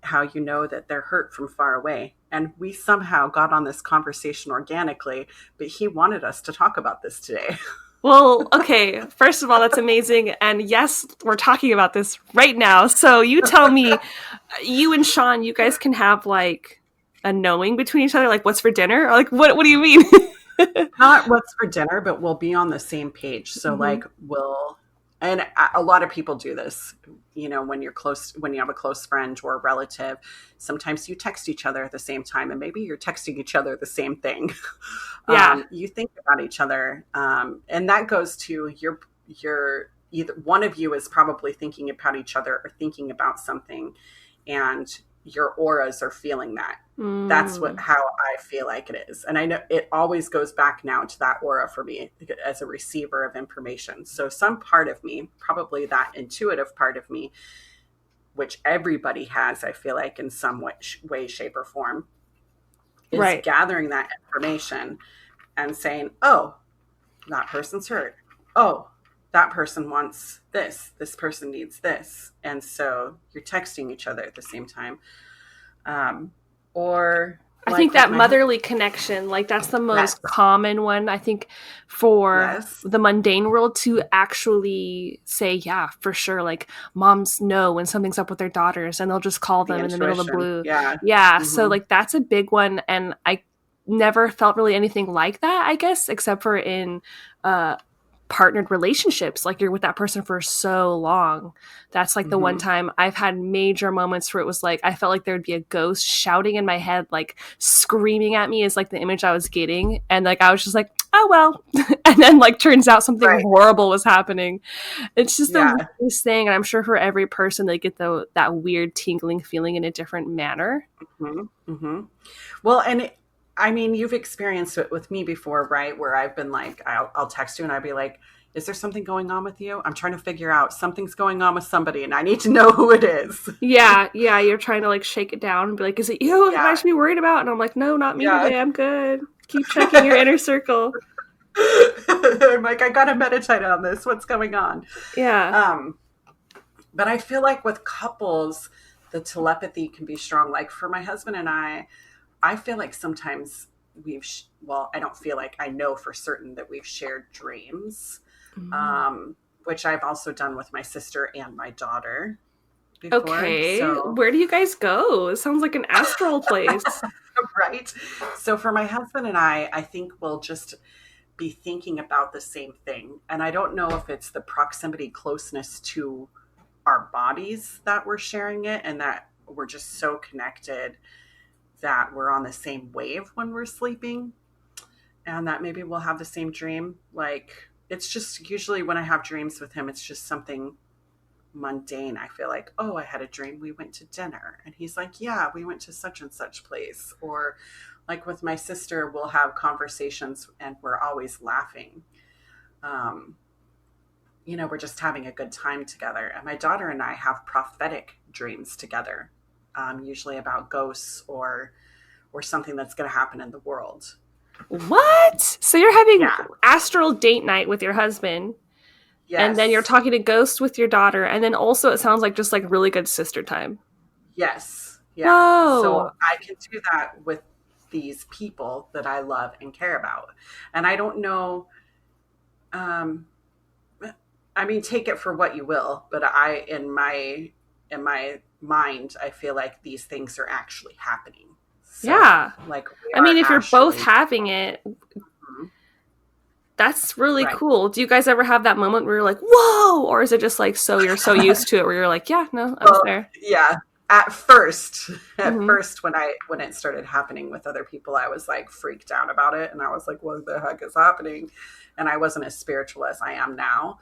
how you know that they're hurt from far away. And we somehow got on this conversation organically, but he wanted us to talk about this today. Well, okay, first of all, that's amazing. And yes, we're talking about this right now. So you tell me, you and Sean, you guys can have like a knowing between each other, like what's for dinner? Or like, what do you mean? Not what's for dinner, but we'll be on the same page. So like and a lot of people do this, you know, when you have a close friend or a relative, sometimes you text each other at the same time, and maybe you're texting each other the same thing. You think about each other. And that goes to your either one of you is probably thinking about each other or thinking about something, and your auras are feeling that. That's how I feel like it is. And I know it always goes back now to that aura for me as a receiver of information. So some part of me, probably that intuitive part of me, which everybody has, I feel like in some way, shape, or form, is gathering that information and saying, oh, that person's hurt. Oh, that person wants this. This person needs this. And so you're texting each other at the same time. Or I think that motherly connection, like that's the most common one, I think, for the mundane world to actually say, yeah, for sure. Like moms know when something's up with their daughters and they'll just call them in the middle of the blue. So like that's a big one. And I never felt really anything like that, I guess, except for in partnered relationships, like you're with that person for so long. That's like the one time I've had major moments where it was like I felt like there'd be a ghost shouting in my head, like screaming at me is like the image I was getting, and like I was just like, oh well. And then like turns out something horrible was happening. It's just the weirdest thing, and I'm sure for every person they get that weird tingling feeling in a different manner. Well, and I mean, you've experienced it with me before, right? Where I've been like, I'll text you and I'll be like, is there something going on with you? I'm trying to figure out something's going on with somebody and I need to know who it is. Yeah. You're trying to like shake it down and be like, is it you that I should be worried about? And I'm like, no, not me today. I'm good. Keep checking your inner circle. I'm like, I got to meditate on this. What's going on? Yeah. But I feel like with couples, the telepathy can be strong. Like for my husband and I feel like sometimes I don't feel like, I know for certain that we've shared dreams, which I've also done with my sister and my daughter before. Okay. So, where do you guys go? It sounds like an astral place. Right. So for my husband and I think we'll just be thinking about the same thing. And I don't know if it's the proximity, closeness to our bodies that we're sharing it, and that we're just so connected that we're on the same wave when we're sleeping, and that maybe we'll have the same dream. Like it's just usually when I have dreams with him, it's just something mundane. I feel like, oh, I had a dream we went to dinner, and he's like, yeah, we went to such and such place. Or like with my sister, we'll have conversations and we're always laughing. You know, we're just having a good time together. And my daughter and I have prophetic dreams together. Usually about ghosts or something that's going to happen in the world. What? So you're having astral date night with your husband, and then you're talking to ghosts with your daughter, and then also it sounds like just like really good sister time. Yes. Yeah. Whoa. So I can do that with these people that I love and care about. And I don't know, I mean, take it for what you will, but in my mind, I feel like these things are actually happening. So, Yeah. like, I mean, if you're both having it, that's really right. cool. Do you guys ever have that moment where you're like, whoa? Or is it just like, so you're so used to it where you're like, yeah, no, I was there. Yeah. At first Mm-hmm. when it started happening with other people, I was like freaked out about it. And I was like, what the heck is happening? And I wasn't as spiritual as I am now.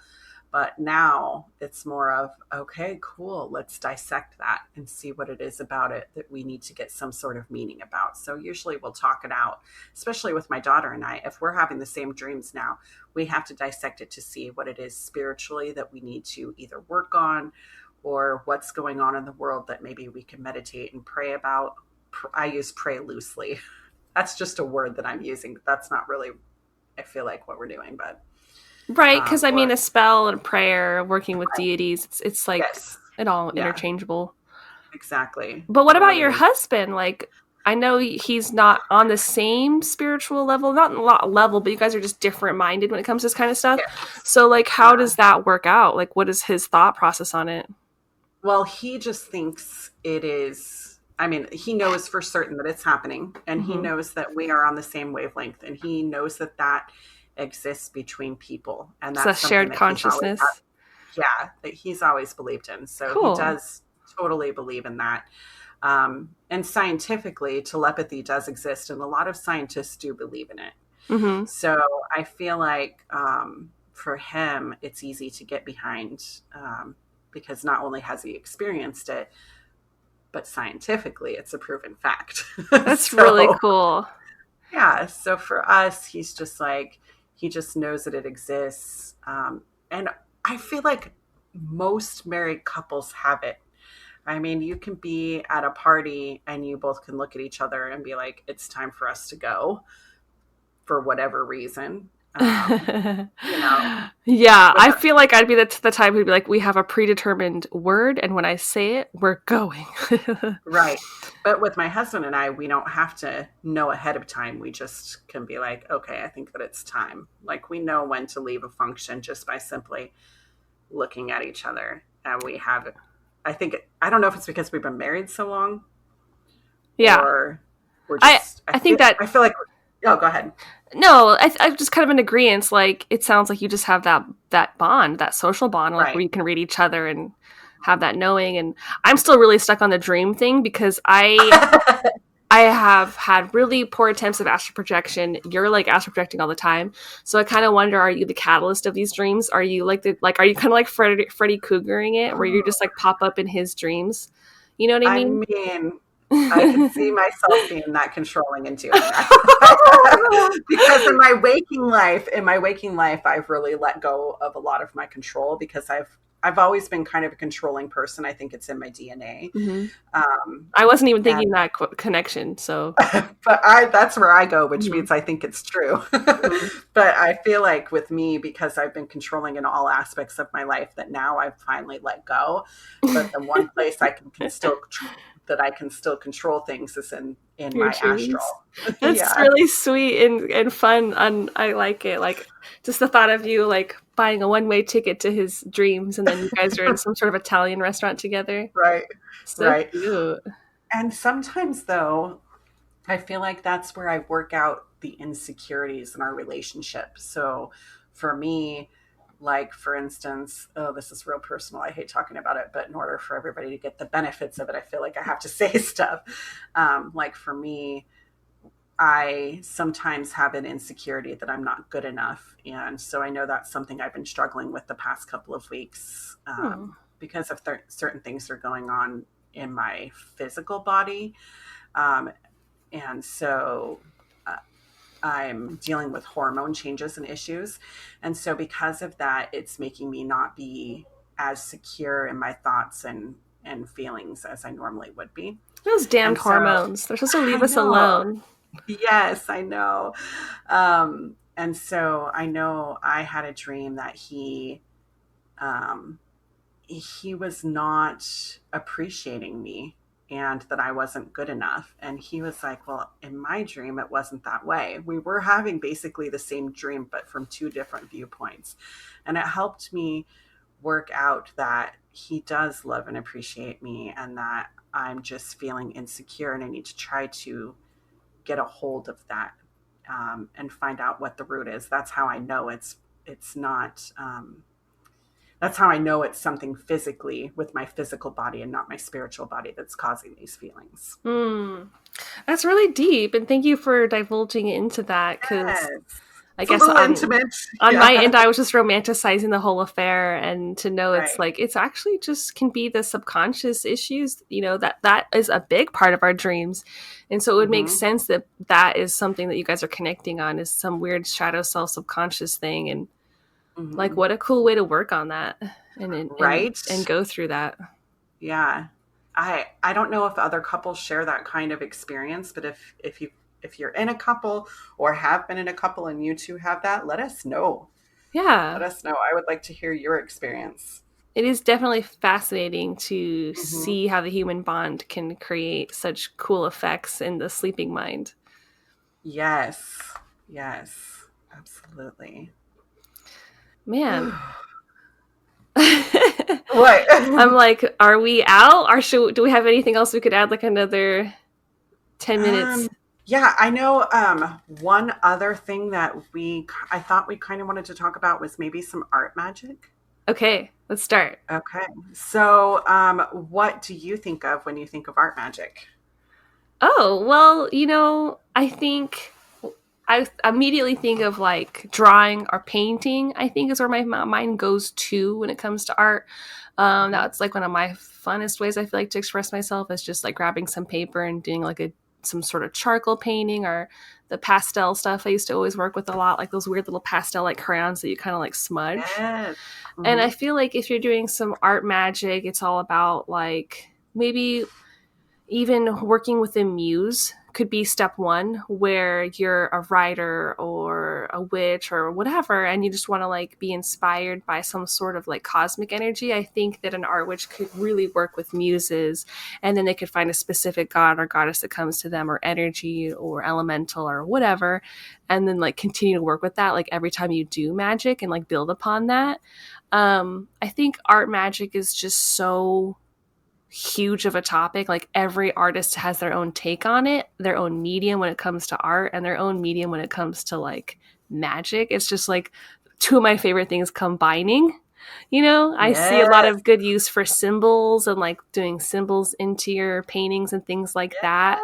But now it's more of, okay, cool. Let's dissect that and see what it is about it that we need to get some sort of meaning about. So usually we'll talk it out, especially with my daughter and I. If we're having the same dreams now, we have to dissect it to see what it is spiritually that we need to either work on, or what's going on in the world that maybe we can meditate and pray about. I use pray loosely. That's just a word that I'm using. That's not really, I feel like, what we're doing, but Right, because I mean, a spell and a prayer, working with right. deities, it's like it all interchangeable. Exactly. But what about your husband? Like, I know he's not on the same spiritual level, not a lot level, but you guys are just different minded when it comes to this kind of stuff. Yes. So, like, how does that work out? Like, what is his thought process on it? Well, he just thinks it is. I mean, he knows for certain that it's happening, and he knows that we are on the same wavelength, and he knows that that exists between people, and that's a shared consciousness. That he's always believed in. So he does totally believe in that. And scientifically, telepathy does exist, and a lot of scientists do believe in it. Mm-hmm. So I feel like for him, it's easy to get behind, because not only has he experienced it, but scientifically it's a proven fact. That's really cool. Yeah. So for us, he's just like, he just knows that it exists. And I feel like most married couples have it. I mean, you can be at a party and you both can look at each other and be like, it's time for us to go for whatever reason. Yeah, I feel like I'd be the type who'd be like, we have a predetermined word, and when I say it, we're going. Right. But with my husband and I, we don't have to know ahead of time. We just can be like, okay, I think that it's time. Like, we know when to leave a function just by simply looking at each other. And we have, I don't know if it's because we've been married so long. Yeah. Or we're just, I feel like, oh, go ahead. No, I'm just kind of in agreement. Like, it sounds like you just have that bond, that social bond, like, where you can read each other and have that knowing. And I'm still really stuck on the dream thing because I have had really poor attempts of astral projection. You're like astral projecting all the time, so I kind of wonder: are you the catalyst of these dreams? Are you are you kind of like Freddy Cougaring it, where you just like pop up in his dremes? You know what I mean? I can see myself being that controlling and doing that. Because in my waking life, I've really let go of a lot of my control because I've always been kind of a controlling person. I think it's in my DNA. Mm-hmm. I wasn't even thinking that connection. So, but that's where I go, which means I think it's true. But I feel like with me, because I've been controlling in all aspects of my life, that now I've finally let go. But the one place I can still control things is in my dreams. astral. That's really sweet and fun, and I like it. Like, just the thought of you like buying a one-way ticket to his dreams, and then you guys are in some sort of Italian restaurant together. Right. So cute. And sometimes, though, I feel like that's where I work out the insecurities in our relationship. So for me, like, for instance, this is real personal. I hate talking about it, but in order for everybody to get the benefits of it, I feel like I have to say stuff. Like, for me, I sometimes have an insecurity that I'm not good enough. And so I know that's something I've been struggling with the past couple of weeks because of certain things that are going on in my physical body. And so I'm dealing with hormone changes and issues. And so because of that, it's making me not be as secure in my thoughts and feelings as I normally would be. Those damned hormones. They're supposed to leave us alone. Yes, I know. And so I know I had a dream that he was not appreciating me. and that I wasn't good enough. And he was like, well, in my dream, it wasn't that way. We were having basically the same dream, but from two different viewpoints. And it helped me work out that he does love and appreciate me, and that I'm just feeling insecure, and I need to try to get a hold of that, and find out what the root is. That's how I know it's not, that's how I know it's something physically with my physical body and not my spiritual body that's causing these feelings. That's really deep. And thank you for divulging into that, because I guess on my end, I was just romanticizing the whole affair, and to know it's like, it's actually just can be the subconscious issues, that is a big part of our dreams. And so it would make sense that that is something that you guys are connecting on, is some weird shadow self subconscious thing. And like, what a cool way to work on that and go through that. Yeah. I don't know if other couples share that kind of experience, but if you're in a couple or have been in a couple and you two have that, let us know. Yeah. Let us know. I would like to hear your experience. It is definitely fascinating to see how the human bond can create such cool effects in the sleeping mind. Yes. Yes. Absolutely. Man. What? I'm like, are we out? Or do we have anything else we could add, like another 10 minutes? Yeah, I know one other thing that I thought we kind of wanted to talk about was maybe some art magic. Okay, let's start. Okay. So what do you think of when you think of art magic? Oh, well, I think I immediately think of like drawing or painting, I think is where my mind goes to when it comes to art. That's like one of my funnest ways I feel like to express myself, is just like grabbing some paper and doing like some sort of charcoal painting, or the pastel stuff I used to always work with a lot, like those weird little pastel like crayons that you kind of like smudge. Yes. And I feel like if you're doing some art magic, it's all about like maybe even working with a muse could be step one, where you're a writer or a witch or whatever, and you just want to like be inspired by some sort of like cosmic energy. I think that an art witch could really work with muses, and then they could find a specific god or goddess that comes to them, or energy or elemental or whatever, and then like continue to work with that like every time you do magic and like build upon that. I think art magic is just so huge of a topic. Like every artist has their own take on it, their own medium when it comes to art, and their own medium when it comes to like magic. It's just like two of my favorite things combining. I see a lot of good use for symbols and like doing symbols into your paintings and things like that.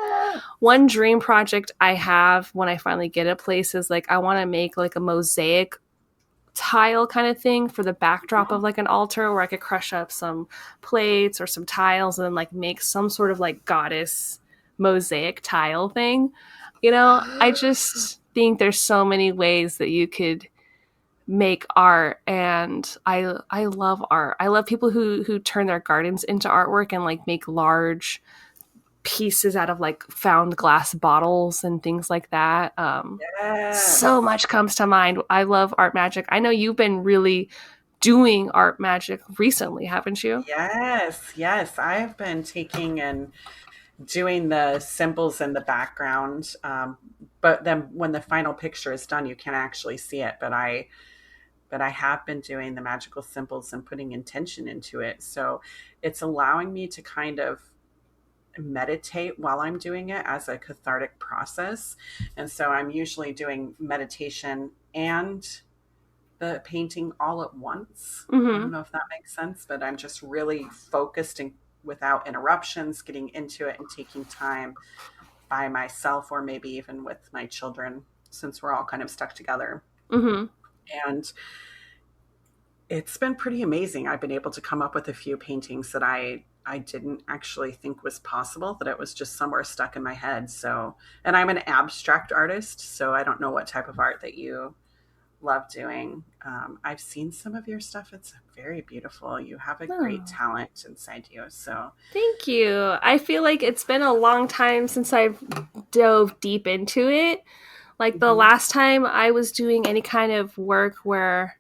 One dream project I have when I finally get a place is like, I want to make like a mosaic tile kind of thing for the backdrop of like an altar, where I could crush up some plates or some tiles and then like make some sort of like goddess mosaic tile thing. I just think there's so many ways that you could make art, and I love art. I love people who turn their gardens into artwork and like make large pieces out of like found glass bottles and things like that. So much comes to mind. I love art magic. I know you've been really doing art magic recently, haven't you? Yes. I've been taking and doing the symbols in the background. But then when the final picture is done, you can't actually see it. But I have been doing the magical symbols and putting intention into it. So it's allowing me to kind of meditate while I'm doing it as a cathartic process. And so I'm usually doing meditation and the painting all at once. I don't know if that makes sense, but I'm just really focused and without interruptions, getting into it and taking time by myself, or maybe even with my children, since we're all kind of stuck together. And it's been pretty amazing. I've been able to come up with a few paintings that I didn't actually think was possible, that it was just somewhere stuck in my head. So, and I'm an abstract artist, so I don't know what type of art that you love doing. I've seen some of your stuff. It's very beautiful. You have a great talent inside you. So thank you. I feel like it's been a long time since I've dove deep into it. Like the last time I was doing any kind of work where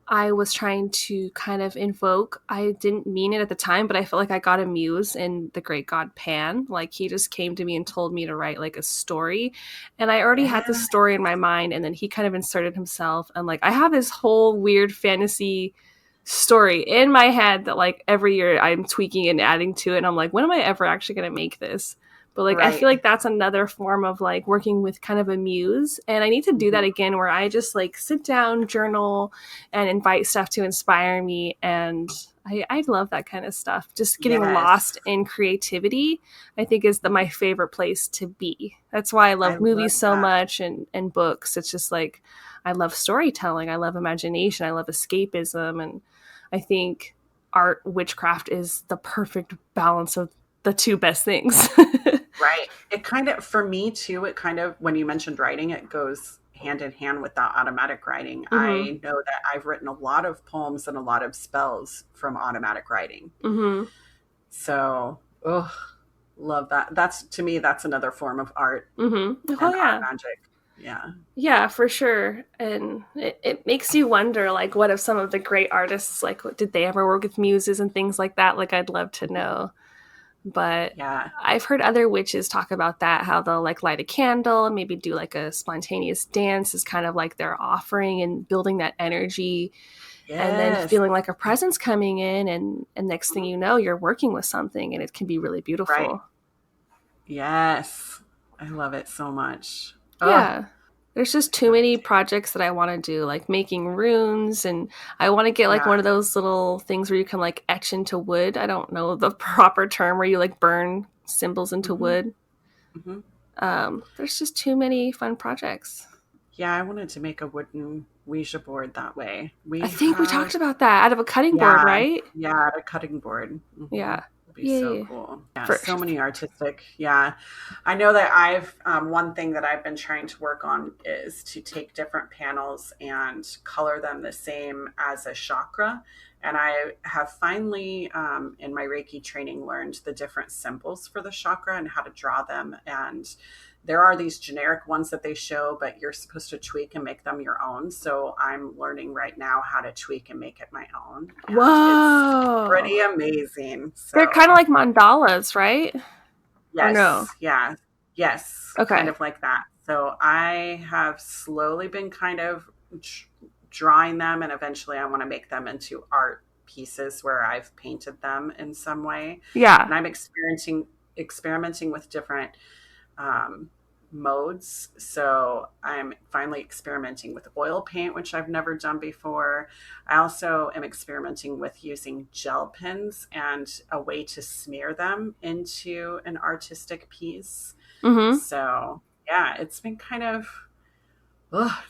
I was trying to kind of invoke. I didn't mean it at the time, but I felt like I got a muse in the great god Pan. Like he just came to me and told me to write like a story. And I already had this story in my mind, and then he kind of inserted himself, and like I have this whole weird fantasy story in my head that like every year I'm tweaking and adding to it, and I'm like, when am I ever actually going to make this? But like I feel like that's another form of like working with kind of a muse, and I need to do that again where I just like sit down, journal, and invite stuff to inspire me. And I love that kind of stuff. Just getting lost in creativity, I think, is my favorite place to be. That's why I love movies so much, and books. It's just like I love storytelling, I love imagination, I love escapism, and I think art, witchcraft is the perfect balance of the two best things. Right. It kind of, for me too, it kind of, when you mentioned writing, it goes hand in hand with that automatic writing. I know that I've written a lot of poems and a lot of spells from automatic writing. So, love that. That's, to me, that's another form of art. Art magic. Yeah, for sure. And it makes you wonder, like, what if some of the great artists, like, did they ever work with muses and things like that? Like, I'd love to know. But I've heard other witches talk about that, how they'll like light a candle and maybe do like a spontaneous dance is kind of like their offering and building that energy. And then feeling like a presence coming in, and next thing you know, you're working with something, and it can be really beautiful. Right. Yes. I love it so much. Yeah. There's just too many projects that I want to do, like making runes, and I want to get like one of those little things where you can like etch into wood. I don't know the proper term, where you like burn symbols into wood. There's just too many fun projects. Yeah, I wanted to make a wooden Ouija board that way. I think we talked about that, out of a cutting board, right? Yeah, out of a cutting board. Yeah. Be so cool. Yeah, so many artistic. Yeah. I know that I've, one thing that I've been trying to work on is to take different panels and color them the same as a chakra. And I have finally, in my Reiki training, learned the different symbols for the chakra and how to draw them. And there are these generic ones that they show, but you're supposed to tweak and make them your own. So I'm learning right now how to tweak and make it my own. And whoa. It's pretty amazing. So, they're kind of like mandalas, right? Yes. Or no? Yeah. Yes. Okay. Kind of like that. So I have slowly been kind of drawing them, and eventually I want to make them into art pieces where I've painted them in some way. Yeah. And I'm experimenting with different modes. So I'm finally experimenting with oil paint, which I've never done before. I also am experimenting with using gel pens and a way to smear them into an artistic piece. So yeah, it's been kind of,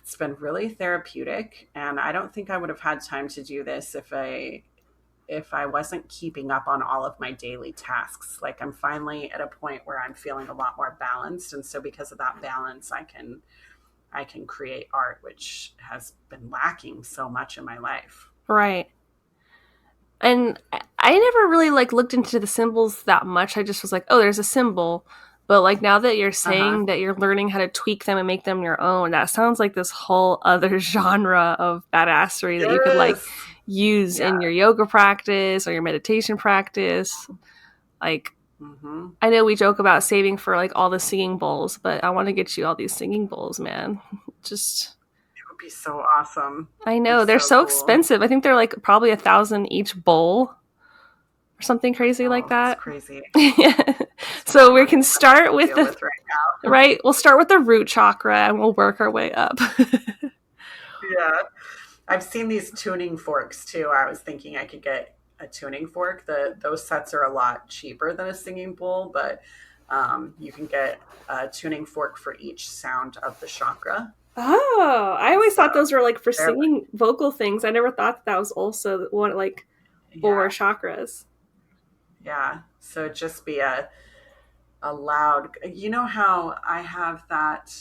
it's been really therapeutic. And I don't think I would have had time to do this if I wasn't keeping up on all of my daily tasks. Like I'm finally at a point where I'm feeling a lot more balanced. And so because of that balance, I can create art, which has been lacking so much in my life. Right. And I never really like looked into the symbols that much. I just was like, oh, there's a symbol. But like now that you're saying that you're learning how to tweak them and make them your own, that sounds like this whole other genre of badassery that you could like use in your yoga practice or your meditation practice. Like, I know we joke about saving for like all the singing bowls, but I want to get you all these singing bowls, man. Just, it would be so awesome. I know they're so expensive. I think they're like probably $1,000 each bowl or something crazy like that. That's crazy. So we can start with the right now. Right. We'll start with the root chakra and we'll work our way up. Yeah. I've seen these tuning forks too. I was thinking I could get a tuning fork. Those sets are a lot cheaper than a singing bowl, but you can get a tuning fork for each sound of the chakra. Oh, I always thought those were like for singing vocal things. I never thought that was also one like for chakras. Yeah. So just be a loud, you know how I have that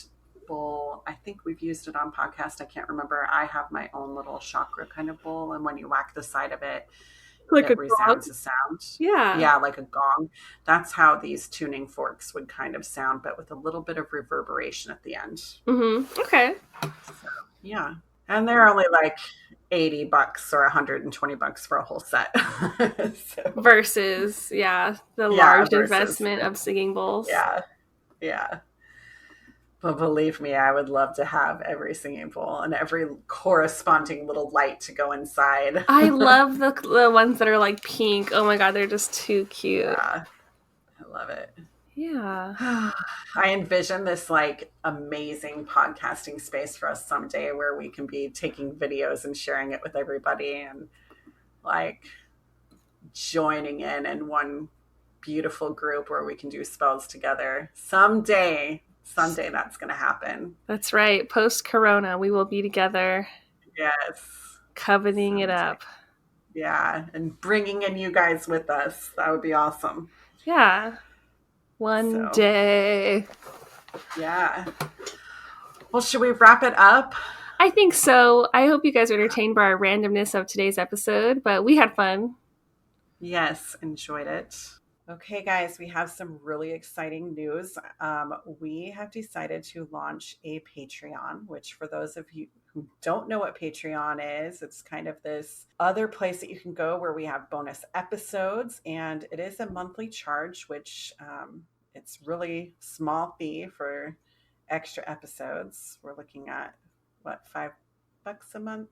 bowl, I think we've used it on podcast, I can't remember. I have my own little chakra kind of bowl, and when you whack the side of it, like it resounds a sound. Yeah, like a gong. That's how these tuning forks would kind of sound, but with a little bit of reverberation at the end. Okay. So, yeah. And they're only like $80 or $120 for a whole set. Versus, the large investment of singing bowls. Yeah. But believe me, I would love to have every singing bowl and every corresponding little light to go inside. I love the ones that are like pink. Oh my God, they're just too cute. Yeah, I love it. Yeah. I envision this like amazing podcasting space for us someday where we can be taking videos and sharing it with everybody and like joining in one beautiful group where we can do spells together. Someday that's going to happen. That's right. Post-corona, we will be together. Yes. Covening it up. Yeah. And bringing in you guys with us. That would be awesome. Yeah. One day. Yeah. Well, should we wrap it up? I think so. I hope you guys are entertained by our randomness of today's episode, but we had fun. Yes, enjoyed it. Okay, guys, we have some really exciting news. We have decided to launch a Patreon, which for those of you who don't know what Patreon is, it's kind of this other place that you can go where we have bonus episodes, and it is a monthly charge, which it's really small fee for extra episodes. We're looking at, $5 a month?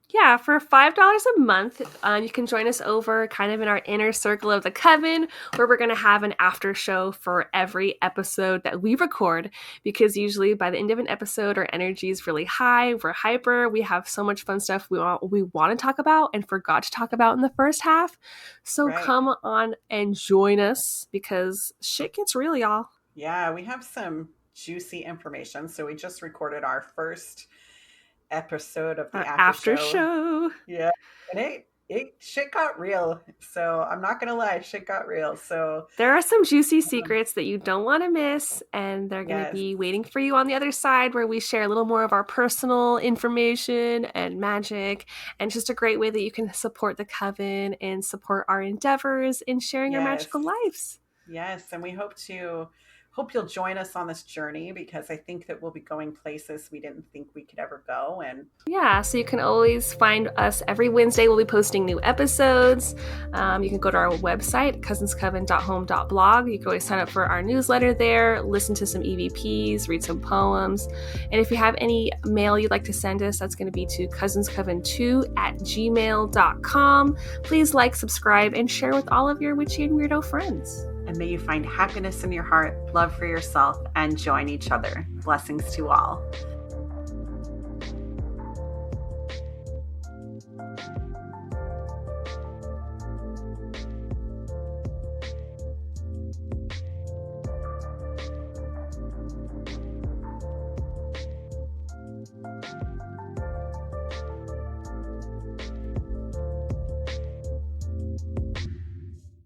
Yeah, for $5 a month, you can join us over kind of in our inner circle of the Coven, where we're going to have an after show for every episode that we record, because usually by the end of an episode, our energy is really high, we're hyper, we have so much fun stuff we want to talk about and forgot to talk about in the first half. So Come on and join us, because shit gets real, y'all. Yeah, we have some juicy information. So we just recorded our first episode of the after show. Yeah, and it shit got real. So I'm not gonna lie, shit got real. So there are some juicy secrets that you don't want to miss, and they're gonna be waiting for you on the other side, where we share a little more of our personal information and magic, and just a great way that you can support the Coven and support our endeavors in sharing our magical lives. Yes, and we hope you'll join us on this journey, because I think that we'll be going places we didn't think we could ever go. And so you can always find us every Wednesday. We'll be posting new episodes. You can go to our website, cousinscoven.home.blog. You can always sign up for our newsletter there, listen to some EVPs, read some poems. And if you have any mail you'd like to send us, that's going to be to cousinscoven2@gmail.com. Please like, subscribe, and share with all of your witchy and weirdo friends. And may you find happiness in your heart, love for yourself, and join each other. Blessings to all.